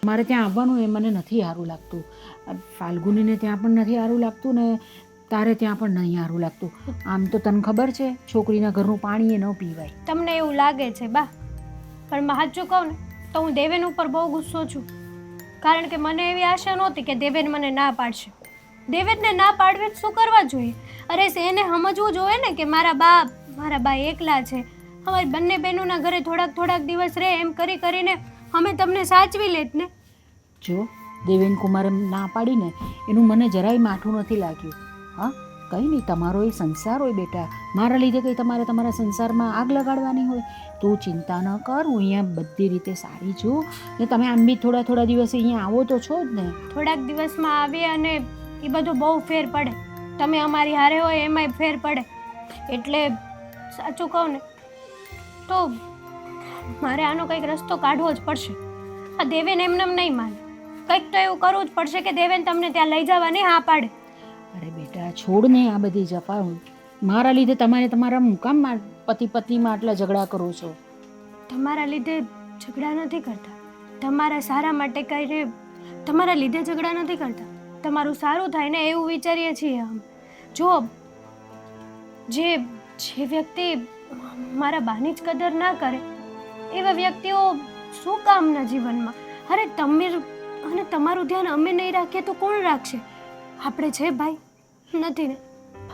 મારે ત્યાં આવવાનું એ મને નથી સારું લાગતું. ફાલ્ગુનીને ત્યાં પણ નથી સારું લાગતું ને તારે ત્યાં પણ નહીં સારું લાગતું. આમ તો તને ખબર છે છોકરીના ઘરનું પાણી એ ન પીવાય. તમને એવું લાગે છે બા, પણ સાચું કહું ને તો હું દેવેન ઉપર બહુ ગુસ્સો છું. કારણ કે મને એવી આશા નહોતી કે દેવેન મને ના પાડશે. દેવેનને ના પાડવે શું કરવા જોઈએ? અરે એને સમજવું જોઈએ ને કે મારા બા એકલા છે. અમારી બંને બહેનોના ઘરે થોડાક દિવસ રહે એમ કરીને અમે તમને સાચવી લેત ને. જો દેવેન કુમારે ના પાડીને એનું મને જરાય માઠું નથી લાગ્યું. હા, કંઈ નહીં, તમારો એ સંસાર હોય બેટા. મારા લીધે કંઈ તમારે તમારા સંસારમાં આગ લગાડવાની હોય? તું ચિંતા ન કર, હું અહીંયા બધી રીતે સારી છું. ને તમે આમ બી થોડા દિવસે અહીંયા આવો તો છો જ ને. થોડાક દિવસમાં આવીએ અને એ બધું બહુ ફેર પડે. તમે અમારી હારે હોય એમાંય ફેર પડે. એટલે સાચું કહું ને તો મારે આનો કંઈક રસ્તો કાઢવો જ પડશે. આ દેવેન એમને નહીં માને. કંઈક તો એવું કરવું જ પડશે કે દેવેન તમને ત્યાં લઈ જવાની હા પાડે. અરે બેટા, છોડ ને આ બધી જફા. મારા લીધે તમારે તમારા મુકામમાં પતિ પત્નીમાં આટલા ઝઘડા કરો છો. તમારા લીધે ઝઘડા નથી કરતા. તમારા સારા માટે કહીને તમારા લીધે ઝઘડા નથી કરતા. તમારું સારું થાય ને એવું વિચારીએ છીએ અમે. જો જે વ્યક્તિ મારા બાની જ કદર ના કરે એવા વ્યક્તિઓ શું કામના જીવનમાં? અરે તમે અને તમારું ધ્યાન અમે નહીં રાખીએ તો કોણ રાખશે? આપણે છે ભાઈ? નથી ને.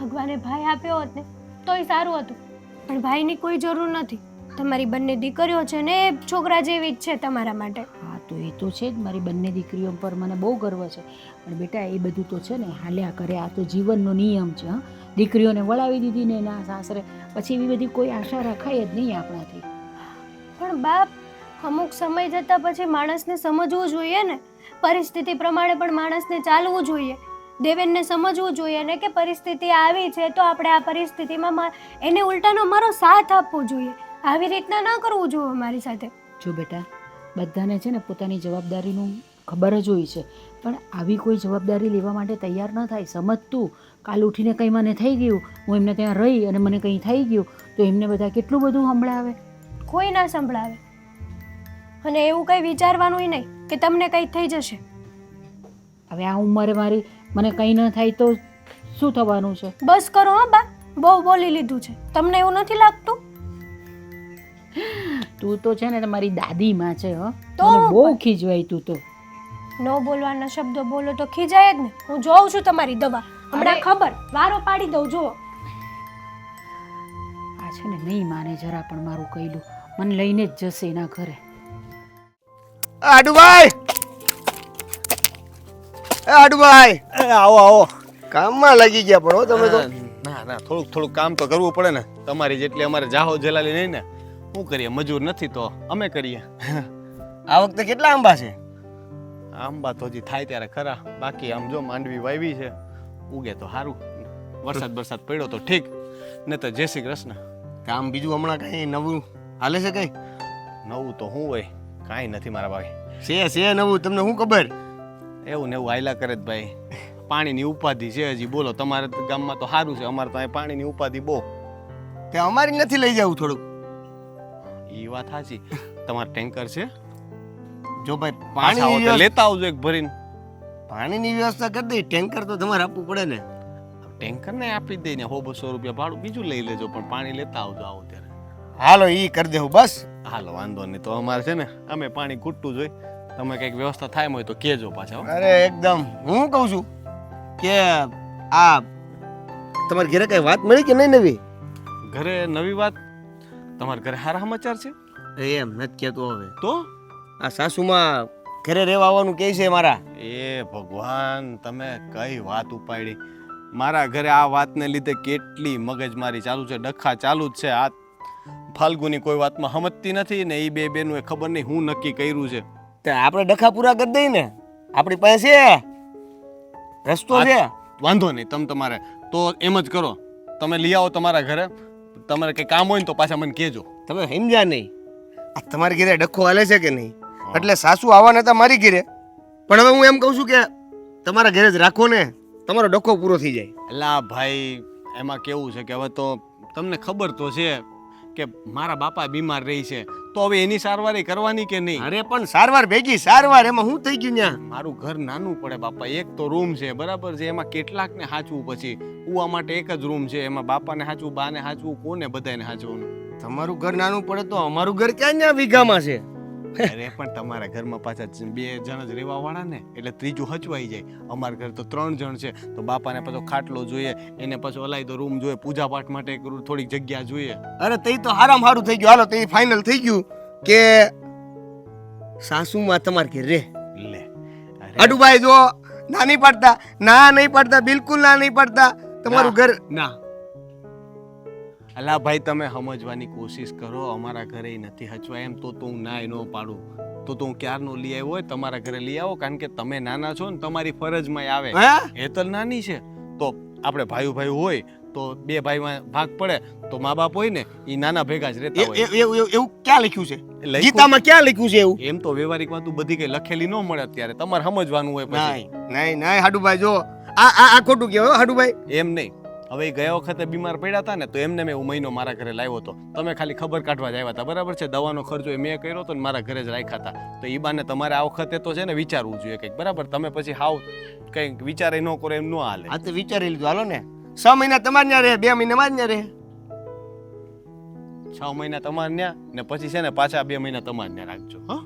ભગવાને ભાઈ આપ્યો હોત ને તોય સારું હતું, પણ ભાઈની કોઈ જરૂર નથી. તમારી બંને દીકરીઓ છે ને એ છોકરા જેવી જ છે તમારા માટે. હા તો એ તો છે જ, મારી બંને દીકરીઓ પર મને બહુ ગર્વ છે. પણ બેટા એ બધું તો છે ને હાલ્યા કરે, આ તો જીવનનો નિયમ છે. હા, દીકરીઓને વળાવી દીધી ને ના સાસરે, પછી એવી બધી કોઈ આશા રખાય જ નહીં આપણાથી. પણ બાપ, અમુક સમય જતાં પછી માણસને સમજવું જોઈએ ને, પરિસ્થિતિ પ્રમાણે પણ માણસને ચાલવું જોઈએ. દેવેનને સમજવું જોઈએ ને કે પરિસ્થિતિ આવી છે તો આપણે આ પરિસ્થિતિમાં એને ઉલટાનો મારો સાથ આપવો જોઈએ. આવી રીતના ના કરવું જોઈએ મારી સાથે. જો બેટા, બધાને છે ને પોતાની જવાબદારીનું ખબર જ હોય છે, પણ આવી કોઈ જવાબદારી લેવા માટે તૈયાર ન થાય. સમજ તું, કાલ ઉઠીને કંઈ મને થઈ ગયું, હું એમને ત્યાં રહી અને મને કંઈ થઈ ગયું તો એમને બધા કેટલું બધું સંભળાવે. કોઈ ના સંભળાવે. અને એવું કંઈ વિચારવાનું નહીં કે તમને કંઈ થઈ જશે. હવે આ ઉંમરે મને કંઈ ન થાય તો શું થવાનું છે? બસ કરો હા બા, બહુ બોલી લીધું છે. તમને એવું નથી લાગતું? તું તો છે ને તમારી દાદીમાં છે. હો, તો મને બહુ ખીજવાય તું તો. ન બોલવાના શબ્દો બોલો તો ખીજાય જ ને. હું જોઉં છું તમારી દવા હમણાં, ખબર વારો પાડી દઉં. જુઓ આ છે ને નહીં માને જરા પણ મારું કહેલું, મને લઈને જ જશે એના ઘરે. આડુભાઈ, આડુભાઈ, આવો આવો. કામમાં લાગી ગયા પણ હો તમે તો. ના ના, થોડુંક કામ તો કરવું પડે ને. તમારી જેટલી અમારે જાહો જલાલી નહીં ને. શું કરીએ, મજૂર નથી તો અમે કરીએ. આ વખતે કેટલા આંબા છે? આંબા તો હજી થાય ત્યારે ખરા, બાકી આમ જો માંડવી વાવી છે, ઉગે તો સારું. વરસાદ પડ્યો તો ઠીક, ને તો જય શ્રી કૃષ્ણ. કામ બીજું હમણાં કઈ નવું હાલે છે? કઈ નવું તો શું હોય, કાંઈ નથી મારા ભાઈ. છે નવું, તમને શું ખબર? એવું ને એવું હાયલા કરે જ ભાઈ. પાણીની ઉપાધિ છે હજી. બોલો, તમારે ગામમાં તો સારું છે, અમારે તો અહીં પાણીની ઉપાધિ બહુ. તે અમારી નથી લઈ જવું થોડુંક? એ વાત સાચી. તમારે ટેન્કર છે? જો ભાઈ પાણી લેતા આવજો એક ભરીને. પાણીની વ્યવસ્થા કરી દઈ, ટેન્કર તો તમારે આપવું પડે ને. ટેન્કર ને આપી દઈને 100-200 રૂપિયા ભાડું બીજું લઈ લેજો, પણ પાણી લેતા આવજો આવો ત્યારે. હાલો ઈ કરી દેવું બસ. હાલો વાંધો નહીં. તો અમારે છે ને અમે પાણી ખૂટતું જોઈએ, તમે કંઈક વ્યવસ્થા થાય હોય તો કહેજો પાછા. અરે એકદમ. હું કહું છું કે આ તમારા ઘરે કઈ વાત મળી કે નહીં નવી? ઘરે નવી વાત? તમારા ઘરે સારા સમાચાર છે? એમ નથી કહેતો હવે તો આ સાસુમાં ઘરે રહેવા આવવાનું કહે છે મારા. એ ભગવાન, તમે કઈ વાત ઉપાડી. મારા ઘરે આ વાતને લીધે કેટલી મગજમારી ચાલુ છે, ડખા ચાલુ જ છે. આ ફાલ્ગુની કોઈ વાતમાં સમજતી નથી ને એ બે બેનું એ ખબર નહીં હું નક્કી કર્યું છે. તે આપણે ડખા પૂરા કરી દઈ ને, આપણી પાસે રસ્તો છે. વાંધો નહીં, તમે તમારે તો એમ જ કરો, તમે લઈ આવો તમારા ઘરે. તમારે કંઈ કામ હોય ને તો પાછા મને કહેજો. તમે સમજ્યા નહીં? આ તમારી ઘરે ડખો હાલે છે કે નહીં? એટલે સાસુ આવવાના હતા મારી ઘરે, પણ હવે હું એમ કહું છું કે તમારા ઘરે જ રાખો ને, તમારો ડખો પૂરો થઈ જાય. અલા ભાઈ, એમાં કેવું છે કે હવે તો તમને ખબર તો છે કે મારા બાપા બીમાર રહી છે, તો હવે એની સારવાર કરવાની કે નહીં? અરે પણ સારવાર ભેગી સારવાર, એમાં શું થઈ ગયું? ત્યાં મારું ઘર નાનું પડે બાપા, એક તો રૂમ છે બરાબર છે, એમાં કેટલાક ને હાચવું, પછી ઉવા માટે એક જ રૂમ છે, એમાં બાપાને હાચવું, બાને હાચવું, કોને બધાને હાચવું? તમારું ઘર નાનું પડે તો અમારું ઘર ક્યાં ત્યાં વીઘામાં છે? અરે પણ તમારા ઘરમાં પાછા 2 જણ જ રહેવા વાળા ને, એટલે ત્રીજું હચવાઈ જાય. અમારા ઘર તો 3 જણ છે, તો બાપાને પાછો ખાટલો જોઈએ, એને પાછો અલાયદો રૂમ જોઈએ, પૂજા પાઠ માટે થોડીક જગ્યા જોઈએ. અરે તે તો હારામ હારું થઈ ગયું. હાલો તે ફાઇનલ થઈ ગયું કે સાસુમાં તમારે ઘેર રે. લે આડુભાઈ જો ના નહીં પાડતા, ના નહીં પાડતા, બિલકુલ ના નહીં પાડતા. તમારું ઘર ના. અલા ભાઈ, તમે સમજવાની કોશિશ કરો. અમારા ઘરે નથી હચવા એમ તો હું ના ન પાડું, તો હું ક્યારનો લઈ આવ્યો હોય. તમારા ઘરે લઈ આવો, કારણ કે તમે નાના છો ને, તમારી ફરજમાં આવે. હેતલ નાની છે તો આપણે ભાઈ હોય તો 2 ભાઈમાં ભાગ પડે, તો મા બાપ હોય ને એ નાના ભેગા જ રહેતા હોય. એવું ક્યાં લખ્યું છે ગીતામાં? ક્યાં લખ્યું છે એવું? એમ તો વ્યવહારિક વાતો બધી કઈ લખેલી ન મળે અત્યારે, તમારે સમજવાનું હોય. નહીં હાડુભાઈ જો આ ખોટું કહેવાય હાડુભાઈ. એમ નહીં. હવે ગયા વખતે બીમાર પડ્યા હતા ને, તો એમને મેં મહિનો મારા ઘરે લાવ્યો હતો. તમે ખાલી ખબર કાઢવા જ આવ્યા હતા બરાબર છે. દવાનો ખર્ચો એ મેં કર્યો હતો ને મારા ઘરે જ રાખ્યા હતા. તો એ બાને તમારે આ વખતે તો છે ને વિચારવું જોઈએ કંઈક, બરાબર? તમે પછી હાવ કંઈક વિચારે ન કરો એમ ન હાલે. આ તો વિચારી લીધું. હાલો ને, 6 મહિના તમારે ત્યાં રહે, 2 મહિના મારે ત્યાં રહે. 6 મહિના તમારે ત્યાં ને પછી છે ને પાછા 2 મહિના તમારે ત્યાં રાખજો. હા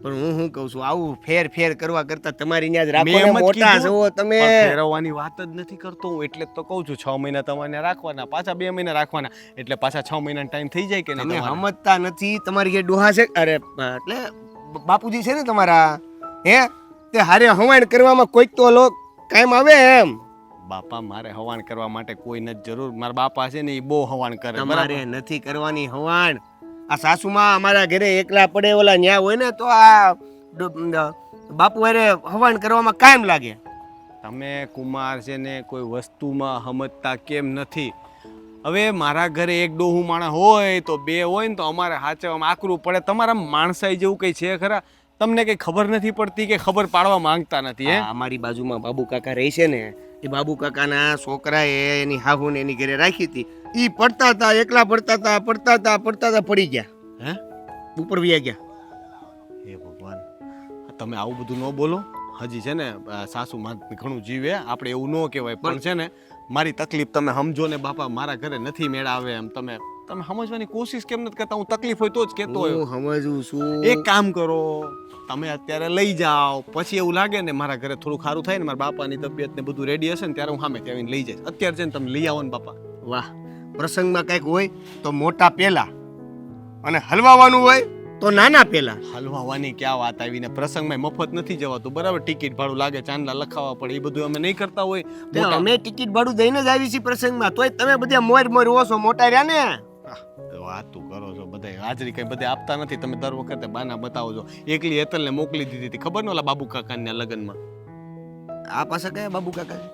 પણ હું કહું છું આવું ફેર કરવા કરતા તમારી ત્યાં જ રાખો મેં ને, એમ જ મોટા કીધું. છો તમે. પણ ફેરવવાની વાત જ નથી કરતો હું, એટલે જ તો કહું છું 6 મહિના તમારે રાખવાના, પાછા 2 મહિના રાખવાના, એટલે પાછા 6 મહિનાનો ટાઈમ થઈ જાય કે નહીં તમે તમારે? સમજતા નથી. તમારી જે ડોહા છે, અરે એટલે બાપુજી છે ને તમારા, હે તે હારે હવાણ કરવામાં કોઈક તો લોક કાયમ આવે એમ. બાપા મારે હવાણ કરવા માટે કોઈ નથી જરૂર. મારા બાપા છે ને એ બહુ હવાણ કરે. તમારે નથી કરવાની હવાણ. આ સાસુમાં અમારા ઘરે એકલા પડે ઓલા ન્યા હોય ને તો આ બાપુ હારે હવાણ કરવામાં કાયમ લાગે. તમે કુમાર છે ને કોઈ વસ્તુમાં સમજતા કેમ નથી? હવે મારા ઘરે એક ડોહું માણસ હોય તો 2 હોય ને તો અમારે હાચવામાં આકરું પડે. તમારા માણસાઈ જેવું કંઈ છે ખરા? તમને કંઈ ખબર નથી પડતી કે ખબર પાડવા માંગતા નથી? હે, આ અમારી બાજુમાં બાબુ કાકા રહે છે ને, એ બાબુ કાકાના છોકરાએ એની હાહુને એની ઘરે રાખી હતી. ઈ પડતા હતા, એકલા પડતા હતા, પડી ગયા. હે ઉપર વ્યા ગયા. હે ભગવાન, તમે આવું બધું ન બોલો. હજી છે ને સાસુ માં ઘણું જીવે, આપણે એવું ન કહેવાય. પણ છે ને મારી તકલીફ તમે સમજો ને બાપા. મારા ઘરે નથી મેળ આવે એમ. તમે સમજવાની કોશિશ કેમ નથી કરતા? હું તકલીફ હોય તો જ કહેતો હોય. હું સમજું છું. એક કામ કરો, તમે અત્યારે લઈ જાઓ, પછી એવું લાગે ને મારા ઘરે થોડું સારું થાય ને, મારા બાપાની તબિયત ને બધું રેડી હશે ને ત્યારે હું સામે આવીને લઈ જઈશ. અત્યારે છે ને તમે લઈ આવો ને બાપા. વાહ, પ્રસંગમાં કંઈક હોય તો મોટા પેલા અને હલવાવાનું હોય તો નાના પેલા. હલવાવાની ક્યાં વાત આવીને? પ્રસંગમાં મફત નથી જવાતું, બરાબર? ટિકિટ ભાડું લાગે, ચાંદલા લખાવવા પડે, એ બધું અમે નહીં કરતા હોય. તે અમે ટિકિટ ભાડું દઈને જ આવી છીએ પ્રસંગમાં, તોય તમે બધા મોર ઓછો મોટા રહ્યા ને. વાતું કરો છો બધા. હાજરી કઈ બધે આપતા નથી. તમે દર વખતે બાના બતાવો છો. એકલી હેતલને મોકલી દીધી હતી, ખબર ને ઓલા બાબુ કાકાના લગ્નમાં. આ પાસે કયા બાબુ કાકા છે?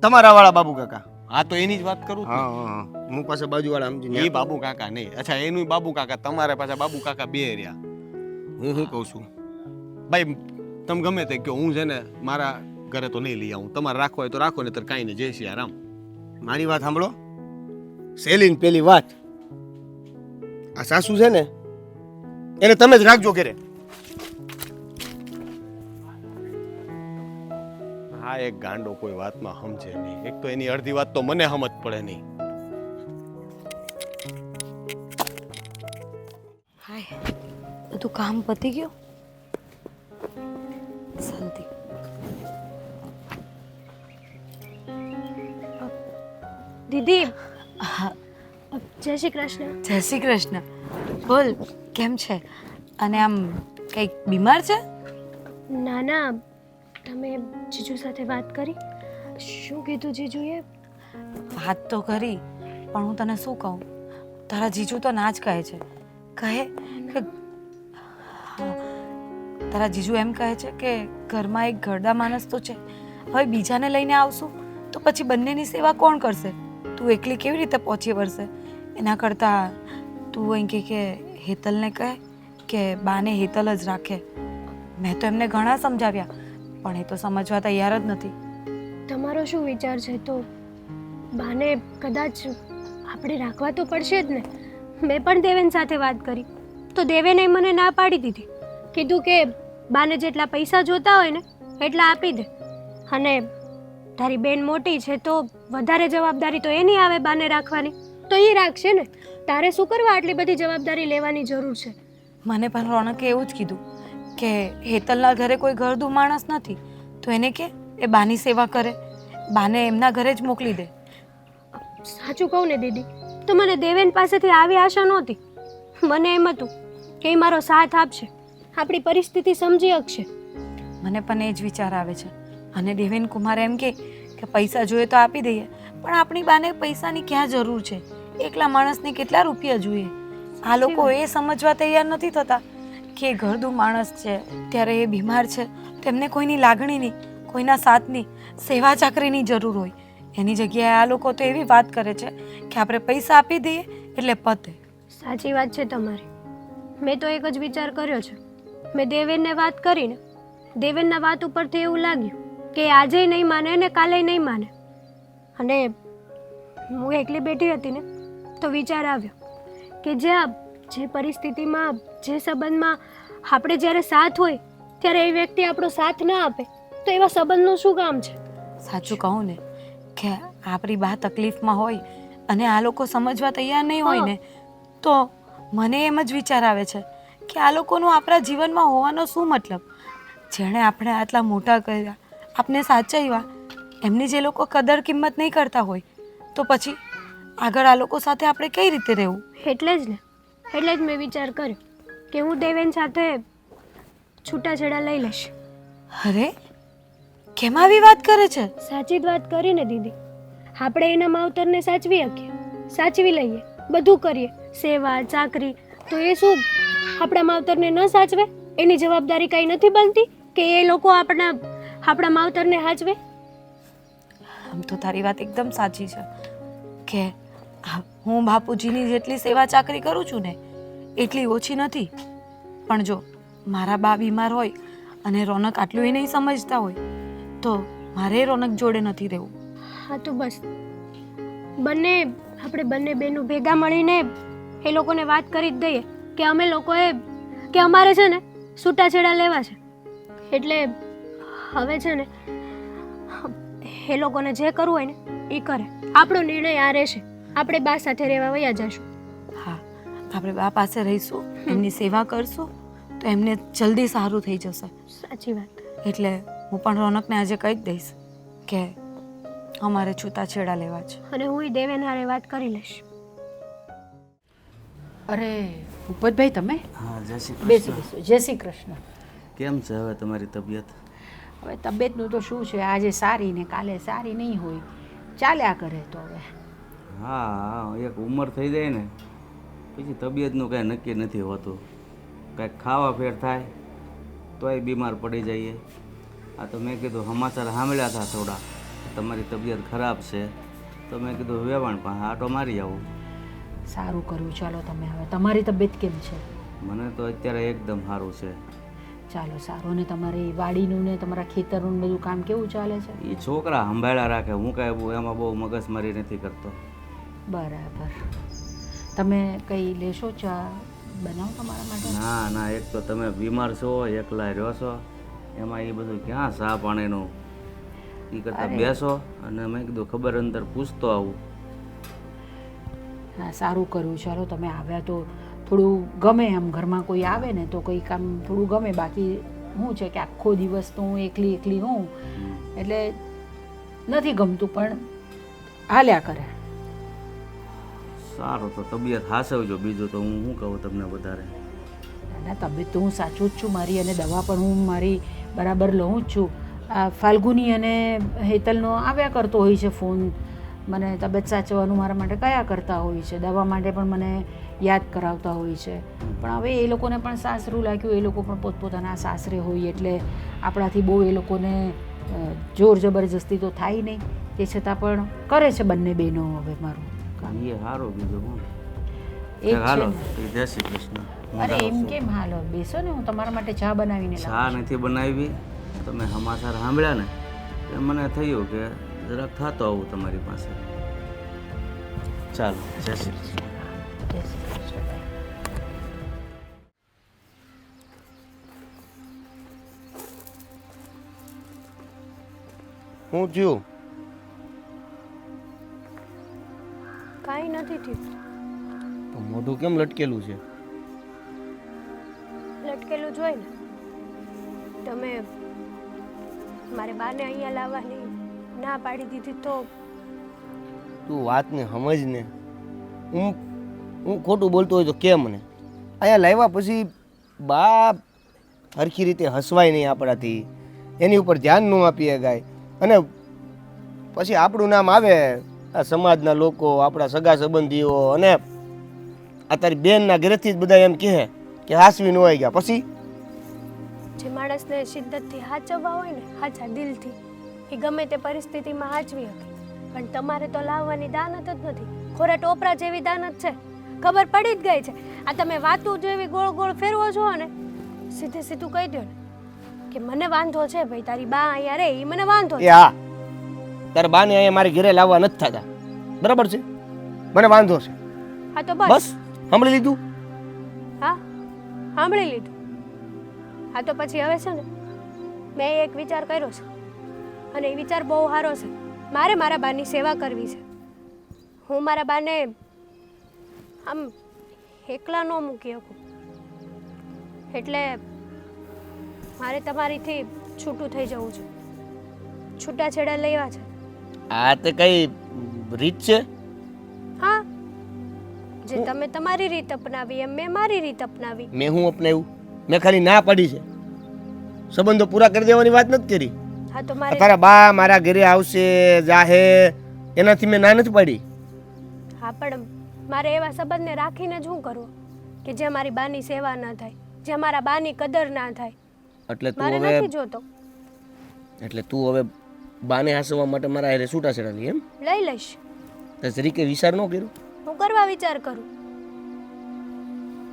તમારા વાળા બાબુ કાકા? હા તો એની જ વાત કરું છું. હા, હું પાસે બાજુ વાળા સમજી. એ બાબુ કાકા નહીં. અચ્છા, એનું બાબુ કાકા, તમારે પાછા બાબુ કાકા 2 રહ્યા. હું શું કહું છું, ભાઈ તમે ગમે તે કહો, હું છે ને મારા ઘરે તો નહીં લઈ આવું. તમારે રાખવો હોય તો રાખો, ને કાંઈ ને જય શ્રી રામ. મારી વાત સાંભળો. સેલીન પેલી વાત, આ સાસુ છે ને એને તમે જ રાખજો ઘરે. હા, એક ગાંડો કોઈ વાતમાં સમજે નહીં. એક તો એની અડધી વાત તો મને સમજ પડે નહીં. હાય, બધું કામ પતી ગયું? શાંતિ. દીદી, હા, જય શ્રી કૃષ્ણ. જય શ્રી કૃષ્ણ. બોલ, કેમ છે? અને આમ કંઈક બીમાર છે? ના ના, તમે જીજુ સાથે વાત કરી? શું કીધું જીજુએ? વાત તો કરી, પણ હું તને શું કહું, તારા જીજુ તો ના જ કહે છે. કહે કે હા, તારા જીજુ એમ કહે છે કે ઘરમાં એક ઘરડા માણસ તો છે, હવે બીજાને લઈને આવશું તો પછી બંનેની સેવા કોણ કરશે? તું એકલી કેવી રીતે પહોંચી વળશે? એના કરતાં તું અહીં કે હેતલને કહે કે બાને હેતલ જ રાખે. મેં તો એમને ઘણા સમજાવ્યા, પણ એ તો સમજવા તૈયાર જ નથી. તમારો શું વિચાર છે? તો બાને કદાચ આપણે રાખવા તો પડશે જ ને. મેં પણ દેવેન સાથે વાત કરી તો દેવેને મને ના પાડી દીધી. કીધું કે બાને જેટલા પૈસા જોતા હોય ને એટલા આપી દે, અને તારી બેન મોટી છે તો વધારે જવાબદારી તો એની આવે બાને રાખવાની, તો એ રાખશે ને. તારે શું કરવા આટલી બધી જવાબદારી લેવાની જરૂર છે? મને પણ રોનકે એવું જ કીધું કે હેતલના ઘરે કોઈ ઘરદુ માણસ નથી, તો એને કે એ બાની સેવા કરે, બાને એમના ઘરે જ મોકલી દે. સાચું કહું ને દીદી, તો મને દેવેન પાસેથી આવી આશા નહોતી. મને એમ હતું કે એ મારો સાથ આપશે, આપણી પરિસ્થિતિ સમજી શકશે. મને પણ એ જ વિચાર આવે છે. અને દેવેન કુમાર એમ કે પૈસા જોઈએ તો આપી દઈએ, પણ આપણી બાને પૈસાની ક્યાં જરૂર છે? એકલા માણસને કેટલા રૂપિયા જોઈએ? આ લોકો એ સમજવા તૈયાર નથી થતા કે ઘરદુ માણસ છે, ત્યારે એ બીમાર છે, તેમને કોઈની લાગણીની, કોઈના સાથની, સેવા ચાકરીની જરૂર હોય. એની જગ્યાએ આ લોકો તો એવી વાત કરે છે કે આપણે પૈસા આપી દઈએ એટલે પતે. સાચી વાત છે તમારી. મેં તો એક જ વિચાર કર્યો છે. મેં દેવેનને વાત કરીને, દેવેનના વાત ઉપરથી એવું લાગ્યું કે આજે નહીં માને ને કાલે નહીં માને. અને હું એકલી બેઠી હતી ને તો વિચાર આવ્યો કે જે પરિસ્થિતિમાં, જે સંબંધમાં આપણે જ્યારે સાથ હોય ત્યારે એ વ્યક્તિ આપણો સાથ ના આપે તો એવા સંબંધનું શું કામ છે? સાચું કહું ને કે આપણી બા તકલીફમાં હોય અને આ લોકો સમજવા તૈયાર નહીં હોય ને, તો મને એમ જ વિચાર આવે છે કે આ લોકોનો આપણા જીવનમાં હોવાનો શું મતલબ? જેણે આપણે આટલા મોટા કર્યા, આપણે સાચવ્યા, એમની જે લોકો કદર કિંમત નહીં કરતા હોય તો પછી આગળ આ લોકો સાથે આપણે કઈ રીતે રહેવું? એટલે જ ને, એટલે જ મેં વિચાર કર્યો કે હું દેવેન સાથે છૂટાછેડા લઈ લઈશ. અરે કેમ આવી વાત કરે છે? સાચી જ વાત કરીને દીદી. આપણે એના માવતરને સાચવી શકીએ, સાચવી લઈએ, બધું કરીએ, સેવા ચાકરી, તો એ શું આપણા માવતરને ન સાચવે? એની જવાબદારી કાંઈ નથી બનતી કે એ લોકો આપણા માવતરને સાચવે? આમ તો તારી વાત એકદમ સાચી છે કે હું બાપુજીની જેટલી સેવા ચાકરી કરું છું ને એટલી ઓછી નથી. પણ જો મારા બા બીમાર હોય અને રોનક આટલું એ નહીં સમજતા હોય તો મારે રોનક જોડે નથી રહેવું. હા તો બસ આપણે બંને બહેનું ભેગા મળીને એ લોકોને વાત કરી જ દઈએ કે અમારે છે ને છૂટાછેડા લેવા છે. એટલે હવે છે ને એ લોકોને જે કરવું હોય ને એ કરે. આપણો નિર્ણય આ રહેશે. આપણે બા સાથે રહેવા વયા જઈશું. હા, આપણે બા પાસે રહીશું, એમની સેવા કરશું તો એમને જલ્દી સારું થઈ જશે. સાચી વાત. એટલે હું પણ રોનકને આજે કહી જ દઈશ કે અમારે છૂટાછેડા લેવા છે. અને હું દેવેન હારે વાત કરી લઈશ. અરે ભૂપતભાઈ તમે હા, જય શ્રી બેસો કૃષ્ણ. બેસો. જય શ્રી કૃષ્ણ. કેમ છે હવે તમારી તબિયત? હવે તબિયતનું તો શું છે, આજે સારી ને કાલે સારી નહીં હોય, ચાલ્યા કરે તો હવે. હા, એક ઉંમર થઈ જાય ને પછી તબિયતનું કાંઈ નક્કી નથી હોતું. કાંઈક ખાવા ફેર થાય તોય બીમાર પડી જઈએ. આ તો મેં કીધું સમાચાર સાંભળ્યા હતા થોડા, તમારી તબિયત ખરાબ છે, તો મેં કીધું વેવાણ પણ આટો મારી આવું. સારું કર્યું. ચાલો તમે હવે તમારી તબિયત કેમ છે? મને તો અત્યારે એકદમ સારું છે. ચાલો સારું. ને તમારી વાડીનું ને તમારા ખેતરનું બધું કામ કેવું ચાલે છે? એ છોકરા સંભાળ્યા રાખે, હું કાંઈ એમાં બહુ મગજમારી નથી કરતો. બરાબર. તમે કંઈ લેશો? ચા બનાવો તમારા માટે? ના ના, એક તો તમે બીમાર છો, એકલા રહ્યો છો, એમાં એ બધું ક્યાં ચા પાણીનું? એ કરતાં બેસો અને મેં કીધું ખબર અંદર પૂછતો આવું. હા, સારું કર્યું. ચાલો તમે આવ્યા તો થોડું ગમે, આમ ઘરમાં કોઈ આવે ને તો કંઈક આમ થોડું ગમે. બાકી શું છે કે આખો દિવસ તો હું એકલી હોઉં એટલે નથી ગમતું, પણ હાલ્યા કરે. સારું, તો તબિયત હાસવજો. બીજું તો હું શું કહું તમને વધારે? ના, તબિયત તો હું સાચું જ છું મારી, અને દવા પણ હું મારી બરાબર લઉં જ છું. આ ફાલ્ગુની અને હેતલનો આવ્યા કરતો હોય છે ફોન, મને તબિયત સાચવવાનું મારા માટે કયા કરતા હોય છે, દવા માટે પણ મને યાદ કરાવતા હોય છે. પણ હવે એ લોકોને પણ સાસરું લાગ્યું, એ લોકો પણ પોતપોતાના સાસરે હોય એટલે આપણાથી બહુ એ લોકોને જોર જબરજસ્તી તો થાય નહીં. તે છતાં પણ કરે છે બંને બહેનો હવે મારું કામ. એ સારું. બીજું હું એ જ છે હાલો, ને. જય શ્રી કૃષ્ણ. હું અરે જાઉં એમ છું. કેમ? હાલો બેસો ને, હું તમારા માટે ચા બનાવીને ચા લાવું છું. નથી બનાવી, તમે સમાચાર સાંભળ્યા ને એટલે મને થયું કે જરાક થતો આવું તમારી પાસે. ચાલો, જય શ્રી કૃષ્ણ. જય શ્રી કૃષ્ણ. હું થયું? કાંઈ નથી થયું. તો મોઢું કેમ લટકેલું છે? લટકેલું જોઈ ને તમે મારે બાને અહીંયા લાવવાની ના પાડી દીધી તો તું વાતને સમજ ને. હું ખોટું બોલતો હોય તો કે મને. અહીંયા લાવ્યા પછી બા હરખી રીતે હસવાય નહીં આપણાથી, એની ઉપર ધ્યાન ન આપીએ ગાય, અને પછી આપણું નામ આવે આ સમાજના લોકો, આપણા સગા સંબંધીઓ, અને આ તારી બેનના ઘરેથી જ બધા એમ કહે કે હાસવી ન હોય ગયા. પછી જે માણસને શિદ્દતથી હાચવવા હોય ને, હાચા દિલથી, એ ગમે તે પરિસ્થિતિમાં હાચવી શકે. પણ તમારે તો લાવવાની દાનત જ નથી. ખોરા ટોપરા જેવી દાનત છે, ખબર પડી જ ગઈ છે. આ તમે વાતું જેવી ગોળ ગોળ ફેરવો છો ને, સીધે સીધું કહી દો ને કે મને વાંધો છે ભાઈ, તારી બા અહીંયા રે, એ મને વાંધો એ છે. હા, તારા બાને અહીંયા મારી ઘરે લાવવા નથી થતા, બરાબર છે? મને વાંધો છે. હા તો બસ સાંભળી લીધું? હા, સાંભળી લીધું. હા તો પછી હવે છે ને મેં એક વિચાર કર્યો છે, અને એ વિચાર બહુ સારો છે. મારે મારા બાની સેવા કરવી છે. હું મારા બાને આમ એકલા ન મૂકી શકું. એટલે મારે તમારીથી છૂટું થઈ જવું છે, છૂટાછેડા લેવા છે. આ તે કઈ રીત છે? હા, જે તમે તમારી રીત અપનાવી એમ મેં મારી રીત અપનાવી. મેં હું અપનાવ્યું? મેં ખાલી ના પાડી છે, સંબંધો પૂરા કરી દેવાની વાત નથી કરી. હા તો મારે તારા બા મારા ઘરે આવશે જાહે એનાથી મેં ના નથી પાડી. હા પણ મારે એવા સંબંધને રાખીને જ શું કરવું કે જે મારી બાની સેવા ના થાય, જે મારા બાની કદર ના થાય. એટલે તું મારે હવે નથી જોતો. તું હવે બાને હાસવા માટે મારા હારે છૂટાછેડા લી એમ? લઈ લઈશ. તે જરીકે વિચાર ન કર્યો? હું કરવા વિચાર કરું.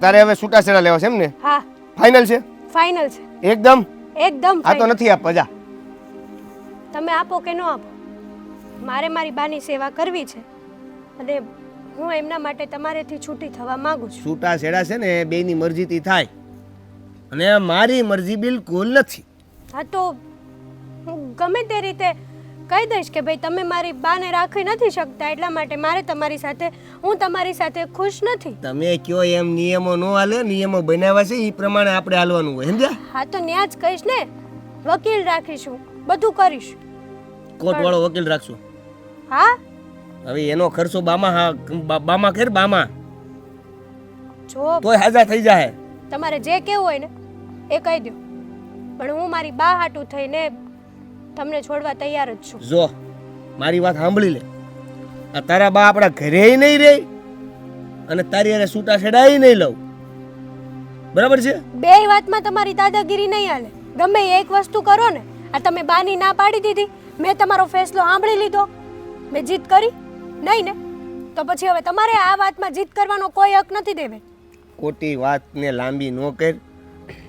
તારે હવે છૂટાછેડા લેવા છે એમ ને? હા, ફાઇનલ છે? ફાઇનલ છે, એકદમ? એકદમ આ તો final. નથી આપવા જા. તમે આપો કે ન આપો, મારે મારી બાની સેવા કરવી છે અને હું એમના માટે તમારેથી છૂટી થવા માંગુ છું. છૂટાછેડા છે ને બેયની મરજીથી થાય અને મારી મરજી બિલકુલ નથી. હા તો હું ગમે તે રીતે કહી દઈશ કે ભાઈ તમે મારી બાને રાખી નથી શકતા એટલા માટે મારે તમારી સાથે, હું તમારી સાથે ખુશ નથી. તમે કયો એમ નિયમો નો હાલે, નિયમો બનાવ્યા છે એ પ્રમાણે આપણે હાલવાનું હોય, સમજ્યા? હા તો ન્યા જ કહીશ ને, વકીલ રાખીશું, બધું કરીશ. કોર્ટ વાળો વકીલ રાખશું. હા હવે એનો ખર્ચો બામાં કર બામાં જો તોય હાજા થઈ જાય. તમારે જે કેવું હોય ને એ કહી દો, પણ હું મારી બા હાટું થઈને તમને છોડવા તૈયાર જ છું. જો મારી વાત સાંભળી લે, આ તારા બા આપણા ઘરે નહીં રહે અને તારી હારે છૂટાછેડા નહીં લઉં, બરાબર છે? બેય વાતમાં તમારી દાદાગીરી નહીં હાલે. ગમે એ એક વસ્તુ કરો ને, આ તમે બાની ના પાડી દીધી, મેં તમારો ફેસલો સાંભળી લીધો, મેં જીત કરી નહીં ને, તો પછી હવે તમારે આ વાતમાં જીત કરવાનો કોઈ હક નથી દેવે. ખોટી વાતને લાંબી ન કર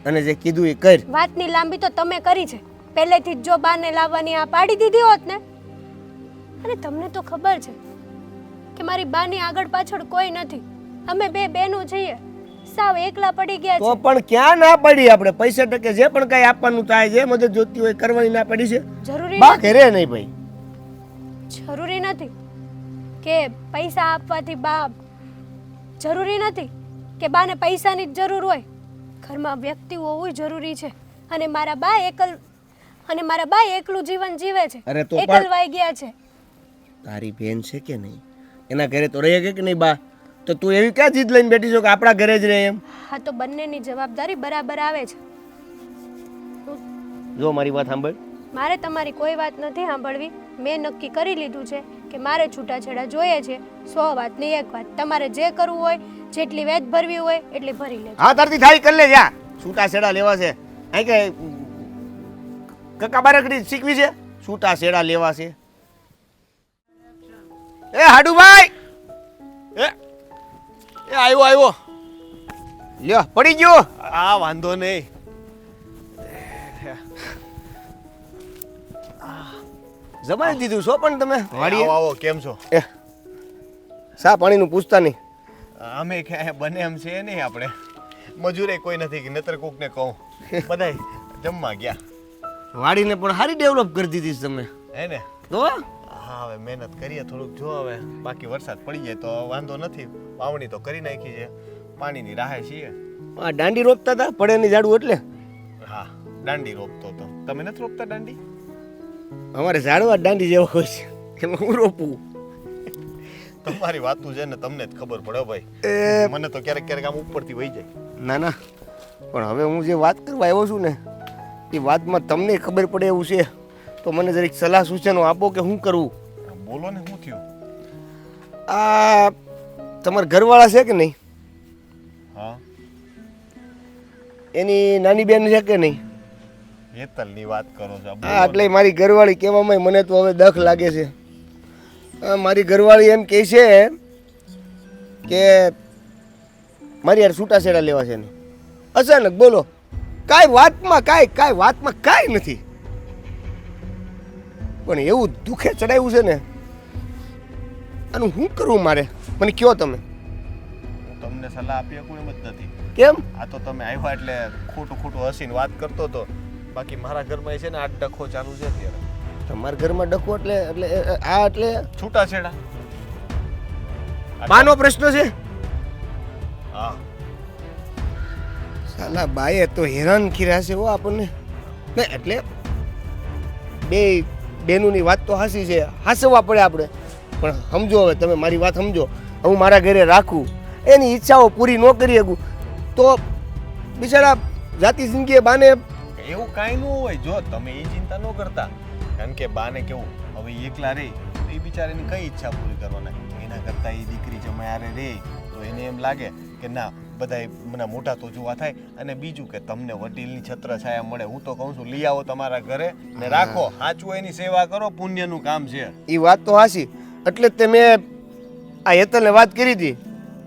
અને જે કીધું એ કર. વાતની લાંબી તો તમે કરી છે. પહેલેથી જ જો બાને લાવવાની આ પાડી દીધી હોત ને, અને તમને તો ખબર છે કે મારી બાની આગળ પાછળ કોઈ નથી, અમે બે બહેનો છીએ, સાવ એકલા પડી ગયા તો છે. પણ ક્યાં ના પડી? આપણે પૈસા ટકે જે પણ કઈ આપવાનું થાય છે, મદદ જોતી હોય કરવાની ના પડી છે. જરૂરી બા નથી, ઘરે નહીં ભાઈ. જરૂરી નથી કે પૈસા આપવાથી બા, જરૂરી નથી કે બાને પૈસાની જ જરૂર હોય. ઘરમાં વ્યક્તિ હોવું જરૂરી છે અને મારા બા એકલું જીવન જીવે છે, અરે તો પણ- એકલવાઈ ગયા છે. તારી બેન છે કે નહીં? એના ઘરે તો રહે કે નહીં બા? તો તું એવી ક્યાં જીદ લઈને બેઠી છો કે આપણા ઘરે જ રહે એમ? હા તો બંનેની જવાબદારી બરાબર આવે છે. જો મારી વાત સાંભળ, મારે તમારી કોઈ વાત નથી સાંભળવી. મેં નક્કી કરી લીધું છે કે મારે છૂટાછેડા જોઈએ છે. 100 વાતની એક વાત. તમારે જે કરવું હોય, જેટલી વેચ ભરવી હોય એટલી ભરી લેજો. હા તારથી થાય કરી લે જા. છૂટાછેડા લેવા છે અહીં કે કકા બારકડી શીખવી છે? છૂટાછેડા લેવા છે. એ હાડુભાઈ, એ આવ્યો લ્યો પડી ગયો. આ વાંધો નહીં. જમાઈ દીધું છો પણ તમે વાડીએ. આવો આવો, કેમ છો? એ સા પાણીનું પૂછતા નહીં. અમે ક્યાંય બને એમ છે નહીં, આપણે મજૂરે કોઈ નથી કે નતર કોકને કહું. બધાય જમવા ગયા. વાડીને પણ સારી ડેવલપ કરી દીધી છે તમે હે ને? તો. હા હવે મહેનત કરીએ થોડુંક. જો હવે બાકી વરસાદ પડી જાય તો વાંધો નથી. વાવણી તો કરી નાખી છે, પાણીની રાહે છીએ. આ દાંડી રોપતા હતા પડેની ઝાડું એટલે. હા દાંડી રોપતો તો. તમે નથી રોપતા દાંડી? અમારે ઝાડવા દાંડી જેવો હોય છે, એમાં હું રોપું? તમારી વાતું છે ને તમને જ ખબર પડે ભાઈ. એ મને તો ક્યારેક ક્યારેક આમ ઉપરથી વહી જાય. ના ના, પણ હવે હું જે વાત કરવા આવ્યો છું ને એ વાતમાં તમને ખબર પડે એવું છે તો મને જરીક સલાહ સૂચનો આપો કે શું કરવું. બોલો ને, શું થયું? આ તમારા ઘરવાળા છે કે નહીં? હા એની નાની બેન છે કે નહીં? હેતલની વાત કરો છો? હા એટલે મારી ઘરવાળી કહેવામાં મને તો હવે દખ લાગે છે. મારી ઘરવાળી એમ કહે છે કે મારી યાર છૂટાછેડા લેવા છે ને. અચાનક બોલો, કાંઈ વાતમાં કાંઈ નથી, પણ એવું દુખે ચડાવ્યું છે ને. આનું શું કરવું મારે? મને કયો તમે. હું તમને સલાહ આપી શકું એમ જ નથી. કેમ? આ તો તમે આવ્યા એટલે ખોટું હસીને વાત કરતો હતો. બાકી મારા ઘરમાં છે ને આ ડખો ચાલુ છે અત્યારે. તમારા ઘરમાં ડખો એટલે છૂટાછેડા. બાનો પ્રશ્ન છે. હા સાલા બાએ તો હેરાન કર્યા છે હો આપણને. ને એટલે બેનુની વાત તો હાસી છે, હાસવા પડે આપણે. પણ સમજો, હવે તમે મારી વાત સમજો. હું મારા ઘરે રાખું, એની ઈચ્છાઓ પૂરી ન કરી શકું તો બિચારા જાતિ જિંદગીએ બાને. એવું કાંઈ ન હોય. જો તમે એ ચિંતા ન કરતા, કારણ કે બાને કેવું હવે ઈ એકલા રહે તો એ બિચારાની કઈ ઈચ્છા પૂરી કરવાના. એના કરતાં એ દીકરી જમાયારે રહે તો એને એમ લાગે કે ના બધાય મને મોટા તો જોવા થાય, અને બીજું કે તમને વડીલની છત્ર છાયા મળે. હું તો કહું છું લઈ આવો તમારા ઘરે ને રાખો, સાચું એની સેવા કરો, પુણ્યનું કામ છે. એ વાત તો હાસી. એટલે જ તે મેં આ હેતલને વાત કરી હતી.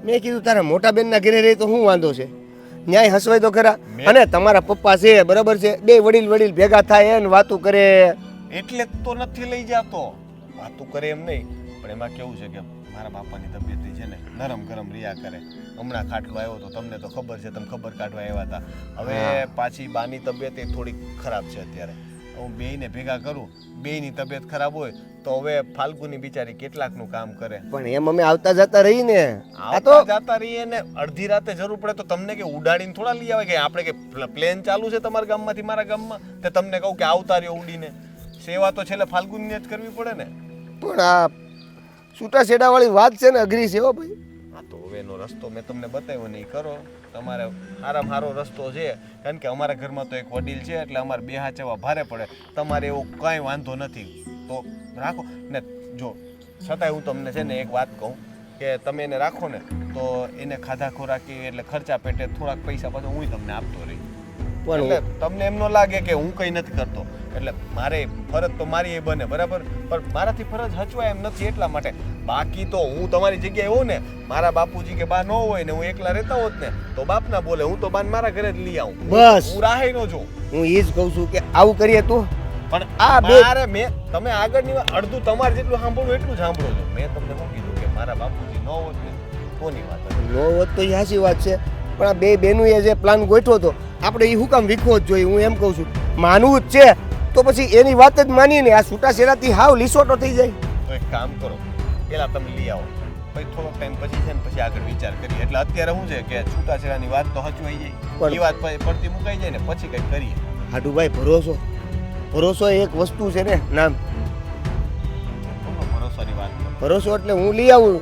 મેં કીધું તારા મોટા બેનના ઘરે રહી તો શું વાંધો છે, ન્યાય હસવાય તો ખરા. અને તમારા પપ્પા છે બરાબર છે, બે વડીલ ભેગા થાય એને વાતું કરે. એટલે જ તો નથી લઈ જતો. વાતું કરે એમ નહીં, પણ એમાં કેવું છે કે મારા બાપાની તબિયત છે ને નરમ ગરમ રહ્યા કરે. હમણાં ખાટલો આવ્યો તો તમને તો ખબર છે, તમે ખબર કાઢવા આવ્યા હતા. હવે પાછી બાની તબિયત એ થોડી ખરાબ છે અત્યારે. હું બેયને ભેગા કરું, બેયની તબિયત ખરાબ હોય તો હવે ફાલ્ગુની બિચારી કેટલાકનું કામ કરે. પણ એમ અમે આવતા જતા રહી ને, આ તો આવતા જતા રહીએ ને અડધી રાતે જરૂર પડે તો તમને કે ઉડાડીને થોડા લઈ આવે. કે આપણે કે પ્લેન ચાલુ છે તમારા ગામમાંથી મારા ગામમાં, તે તમને કહું કે આવતા રહ્યો ઉડીને. સેવા તો છેલ્લે ફાલ્ગુનીને જ કરવી પડે ને. પણ આ છૂટા છેડા વાળી વાત છે ને, અઘરી છે હો ભાઈ. હા તો હવે એનો રસ્તો મેં તમને બતાવ્યો ને, એ કરો. તમારે સારામાં સારો રસ્તો છે, કારણ કે અમારા ઘરમાં તો એક વડીલ છે એટલે અમારે બે હાચવા ભારે પડે. તમારે એવો કાંઈ વાંધો નથી તો રાખો ને. જો છતાંય હું તમને છે ને એક વાત કહું કે તમે એને રાખો ને તો એને ખાધા ખોરાકી એટલે ખર્ચા પેટે થોડાક પૈસા પાછો હું તમને આપતો રહી. એટલે તમને એમ ન લાગે કે હું કંઈ નથી કરતો. એટલે મારે ફરજ તો મારી એ બને બરાબર, પણ મારાથી ફરજ હચવાય એમ નથી એટલા માટે. બાકી તો હું તમારી જગ્યાએ હોઉં ને, મારા બાપુજી કે બા ન હોય ને હું એકલા રહેતા હોત ને તો બાપ ના બોલે, હું તો બાને મારા ઘરે જ લઈ આવું. બસ હું રાહે ન જોઉં. હું એ જ કહું છું કે આવું કરીએ તો. પણ આ બે મારે તમે આગળની અડધું તમારે જેટલું સાંભળવું એટલું જ સાંભળો છો. મેં તમને શું કીધું કે મારા બાપુજી ન હોત ને કોની વાત હતી. નો હોત તો એ સાચી વાત છે, પણ આ બે બેનુએ જે પ્લાન ગોઠવો હતો આપણે એ હું કામ વિખવો જ જોઈએ. હું એમ કહું છું માનવું જ છે તો પછી એની વાત જ માનીને આ છૂટા છેડાથી હાવ લીસોટો થઈ જાય. તો એક કામ કરો, પેલા તમે લઈ આવો, પછી થોડોક ટાઈમ પછી છે ને પછી આગળ વિચાર કરીએ. એટલે અત્યારે શું છે કે છૂટાછેડાની વાત તો હચવાઈ જાય, એ વાત પડતી મુકાઈ જાય ને પછી કંઈક કરીએ. હાડુભાઈ ભરોસો એક વસ્તુ છે ને નામ. ભરોસાની વાત કરો. ભરોસો એટલે હું લઈ આવું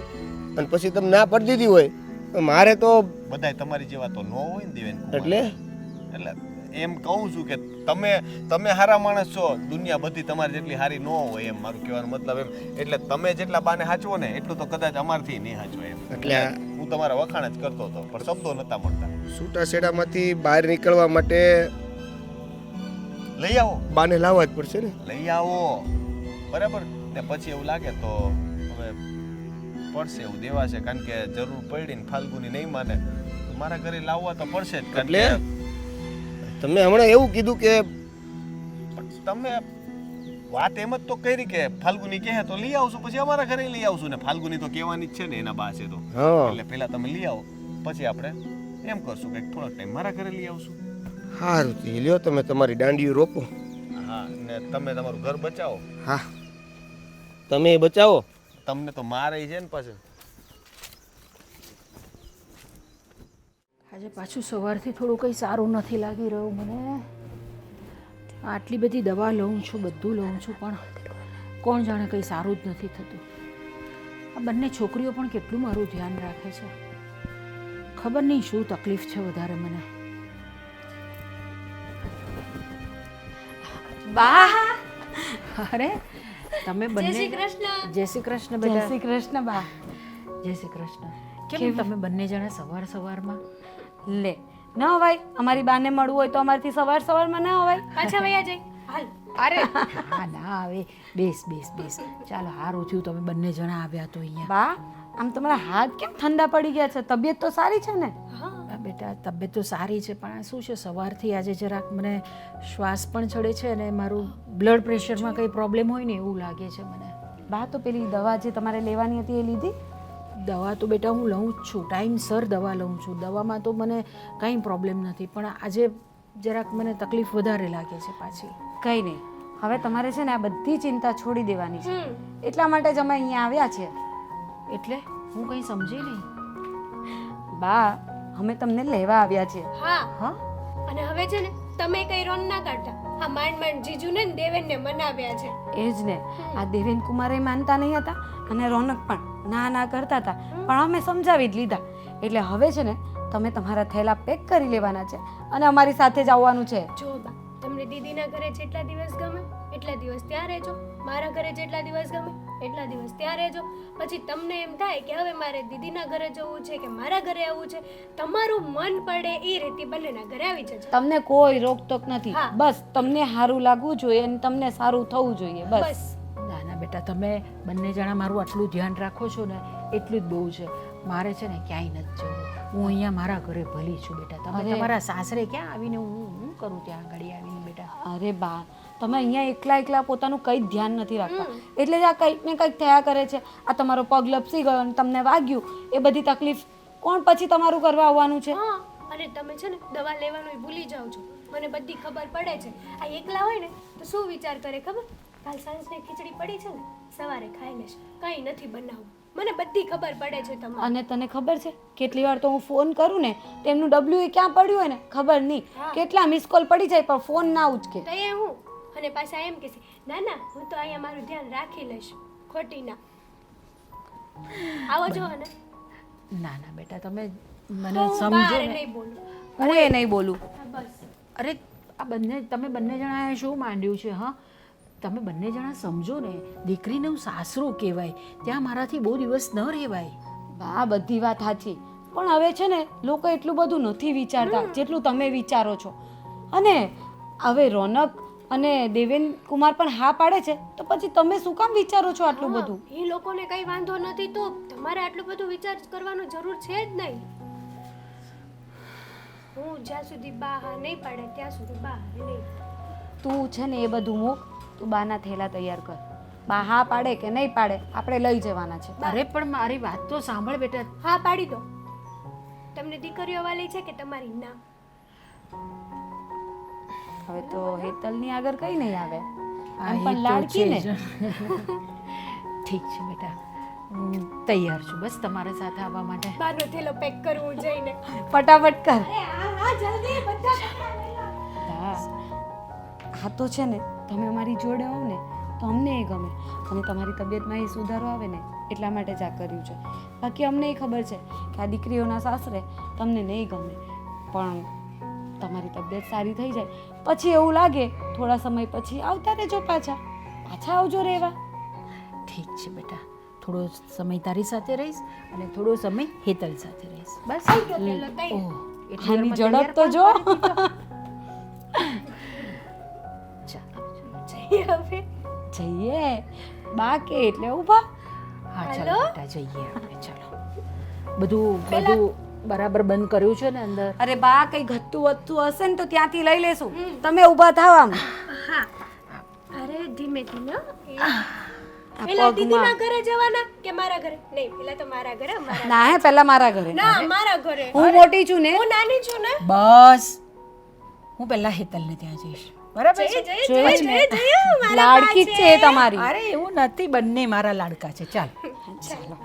અને પછી તમે ના પડી દીધી હોય તો મારે તો બધાય તમારી જેવા તો ન હોય ને દેવેન. એટલે એમ કહું છું કે તમે હારા માણસ છો, દુનિયા બધી તમારી જેટલી હારી ન હોય એમ મારું કહેવાનો મતલબ એમ. એટલે તમે જેટલા બાને હાચવો ને એટલું તો કદાચ અમારથી નહીં હાચવો એમ. એટલે હું તમારા વખાણ જ કરતો હતો પણ શબ્દો નતા મળતા. છૂટા છેડામાંથી બહાર નીકળવા માટે લઈ આવો, બાને લાવવા જ પડશે ને. લઈ આવો બરાબર ને. પછી એવું લાગે તો હવે પડશે એવું દેવા છે, કારણ કે જરૂર પડી ને ફાલ્ગુની નહીં માને તો મારા ઘરે લાવવા તો પડશે જ. એટલે તમે હમણાં એવું કીધું કે તમે વાત એમ જ તો કરી કે ફાલ્ગુની કહે તો લઈ આવશું, પછી અમારા ઘરે લઈ આવશું ને. ફાલ્ગુની તો કહેવાની જ છે ને, એના બા છે તો. એટલે પેલા તમે લઈ આવો, પછી આપણે એમ કરશું કે થોડોક ટાઈમ મારા ઘરે લઈ આવશું. સારું લ્યો, તમે તમારી દાંડીઓ રોપો. હા ને તમે તમારું ઘર બચાવો. હા તમે બચાવો. તમને તો મારે છે ને પાછું. આજે પાછું સવારથી થોડું કંઈ સારું નથી લાગી રહ્યું મને. આટલી બધી દવા લઉં છું, બધું લઉં છું, પણ કોણ જાણે કંઈ સારું જ નથી થતું. આ બંને છોકરીઓ પણ કેટલું મારું ધ્યાન રાખે છે. ખબર નહીં શું તકલીફ છે વધારે મને. બા અરે તમે બંને જય શ્રી કૃષ્ણ બેટા. જય શ્રી કૃષ્ણ બા. જય શ્રી કૃષ્ણ. કેમ તમે બંને જણા સવારમાં લે ન હવાય, અમારી બાને મળવું હોય તો અમારથી સવારમાં ના હવાય. પાછા વયા જાય. હાલ. અરે હા ના આવે. બેસ. ચાલો સારું થયું તમે બંને જણા આવ્યા તો અહીંયા. બા આમ તમારા હાથ કેમ ઠંડા પડી ગયા છે? તબિયત તો સારી છે ને? હા બેટા તબિયત તો સારી છે, પણ આ શું છે સવારથી આજે જરાક મને શ્વાસ પણ ચડે છે અને મારું બ્લડ પ્રેશરમાં કંઈ પ્રોબ્લેમ હોય ને એવું લાગે છે મને. બા તો પેલી દવા જે તમારે લેવાની હતી એ લીધી? દવા તો બેટા હું લઉં જ છું, ટાઈમસર દવા લઉં છું. દવામાં તો મને કંઈ પ્રોબ્લેમ નથી, પણ આજે જરાક મને તકલીફ વધારે લાગે છે પાછી. કંઈ નહીં, હવે તમારે છે ને આ બધી ચિંતા છોડી દેવાની છે. એટલા માટે જ અમે અહીંયા આવ્યા છે. એટલે હું કંઈ સમજી નહીં. બા અમે તમને લેવા આવ્યા છીએ. હા હા અને હવે છે ને તમે કઈ રોન ના કાઢતા. આ માંડ માંડ જીજુને ને દેવેનને મનાવ્યા છે. એ જ ને, આ દેવેન કુમારે માનતા નહીં હતા અને રોનક પણ ના કરતા હતા, પણ અમે સમજાવી જ લીધા. એટલે હવે છે ને તમે તમારા થેલા પેક કરી લેવાના છે અને અમારી સાથે જ આવવાનું છે. જો બા, તમને દીદીના ઘરે જેટલા દિવસ ગમે એટલા દિવસ ત્યાં રહેજો, મારા ઘરે જેટલા દિવસ ગમે એટલા દિવસ ત્યાં રહેજો. પછી તમને એમ થાય કે હવે મારે દીદીના ઘરે જવું છે કે મારા ઘરે આવવું છે, તમારું મન પડે એ રીતે બંનેના ઘરે આવી જજો. તમને કોઈ રોકટોક નથી. હા. બસ તમને સારું લાગવું જોઈએ અને તમને સારું થવું જોઈએ. બસ બસ ના ના બેટા, તમે બંને જણા મારું આટલું ધ્યાન રાખો છો ને એટલું જ બહુ છે. મારે છે ને ક્યાંય નથી જવું. હું અહીંયા મારા ઘરે ભલી છું બેટા. તમે અરે. તમારા સાસરે ક્યાં આવીને હું કરું ત્યાં આગળ આવીને બેટા? અરે બા, તમે અહીંયા એકલા પોતાનું કંઈ જ ધ્યાન નથી રાખતા, એટલે જ આ કંઈક ને કંઈક થયા કરે છે. આ તમારો પગ લપસી ગયો અને તમને વાગ્યું, એ બધી તકલીફ કોણ પછી તમારું કરવા આવવાનું છે? હા, અને તમે છે ને દવા લેવાનું ભૂલી જાઓ છો. મને બધી ખબર પડે છે. આ એકલા હોય ને તો શું વિચાર કરે ખબર? કાલ સાંજની ખીચડી પડી છે ને, સવારે ખાઈ લેશ, કંઈ નથી બનાવવું. મને બધી ખબર પડે છે તમારે. અને તને ખબર છે કેટલી વાર તો હું ફોન કરું ને તેમનું ડબલ્યુ એ ક્યાં પડ્યું હોય ને ખબર નહીં, કેટલા મિસ કોલ પડી જાય પણ ફોન ના ઉચકે. તો એ હું અને પાછા એમ કે છે, ના ના હું તો અહીંયા મારું ધ્યાન રાખી લઈશ, ખોટી ના. આવો જો ને ના ના બેટા, તમે તો મને હું સમજો બહાર ને. નહીં બોલું. હું એ નહીં બોલું. હા, બસ અરે આ તમે બંને જણાએ શું માંડ્યું છે? હા, તમે બંને જણા સમજો ને. દીકરીનું સાસરું કહેવાય, ત્યાં મારાથી બહુ દિવસ ન રહેવાય. બા બધી વાત સાચી, પણ હવે છે ને લોકો એટલું બધું નથી વિચારતા જેટલું તમે વિચારો છો. અને હવે રોનક અને દેવેન કુમાર પણ હા પાડે છે તો પછી તમે શું કામ વિચારો છો આટલું બધું? એ લોકોને કઈ વાંધો નથી તો તમારે આટલું બધું વિચાર કરવાનો જરૂર છે જ નહીં. હું જ્યાં સુધી બહાર નહીં પાડે ત્યાં સુધી બહાર નહીં. તું છે ને એ બધું મૂક, તું બાના થેલા તૈયાર કર. બા હા પાડે કે નહીં પાડે આપણે લઈ જવાના છે. અરે પણ મારી વાત તો સાંભળ બેટા. હા પાડી દો. તમને દીકરીઓ વાલી છે કે તમારી ના? હવે તો હેતલની આગળ કઈ નહીં આવે, આ એમ એ પણ તો લાડકી છે ને. જ. ઠીક છે બેટા, હું તૈયાર છું બસ તમારા સાથે આવવા માટે. બારનો થેલો પેક કરવું જઈને. ફટાફટ કર. હા જલ્દી બધા કપડાં લઈ લો. હા, આ તો છે ને તમે અમારી જોડે હો ને તો અમને એ ગમે, અને તમારી તબિયતમાં એ સુધારો આવે ને એટલા માટે જ આ કર્યું છે. બાકી અમને એ ખબર છે કે આ દીકરીઓના સાસરે તમને નહીં ગમે, પણ તમારી તબિયત સારી થઈ જાય પછી એવું લાગે થોડા સમય પછી આવતા રહેજો, પાછા આવજો રહેવા. ઠીક છે બેટા, થોડો સમય તારી સાથે રહીશ અને થોડો સમય હેતલ સાથે રહીશ બસ. થઈ ગયો થેલો તૈયાર. ઓહ, એટલી આની વારમાં ઝડપ તો જો. ચાલો. જઈએ હવે. જઈએ બા કે એટલે ઊભા. હા ચાલો હાલો? બેટા જઈએ આપણે. ચાલો, બધું બરાબર બંધ કર્યું છે ને અંદર? અરે બા કઈ ઘટતું વધતું હશે ને તો ત્યાંથી લઈ લેશું, તમે ઊભા થાવ આમ. હા અરે ધીમે ધીમે હો. આ પેલા પગમાં. દીદીના ઘરે જવાના કે મારા ઘરે? નહીં, પેલા તો મારા ઘરે. ના હે પહેલા મારા ઘરે. ના મારા ઘરે. હું મોટી છું ને. હું નાની છું ને. બસ હું પહેલા હેતલને ત્યાં જઈશ, બરાબર છે? જોઈ જ ને. લાડકી જ છે એ તમારી. અરે એવું નથી, બંને મારા લાડકા છે. ચાલ ચાલો.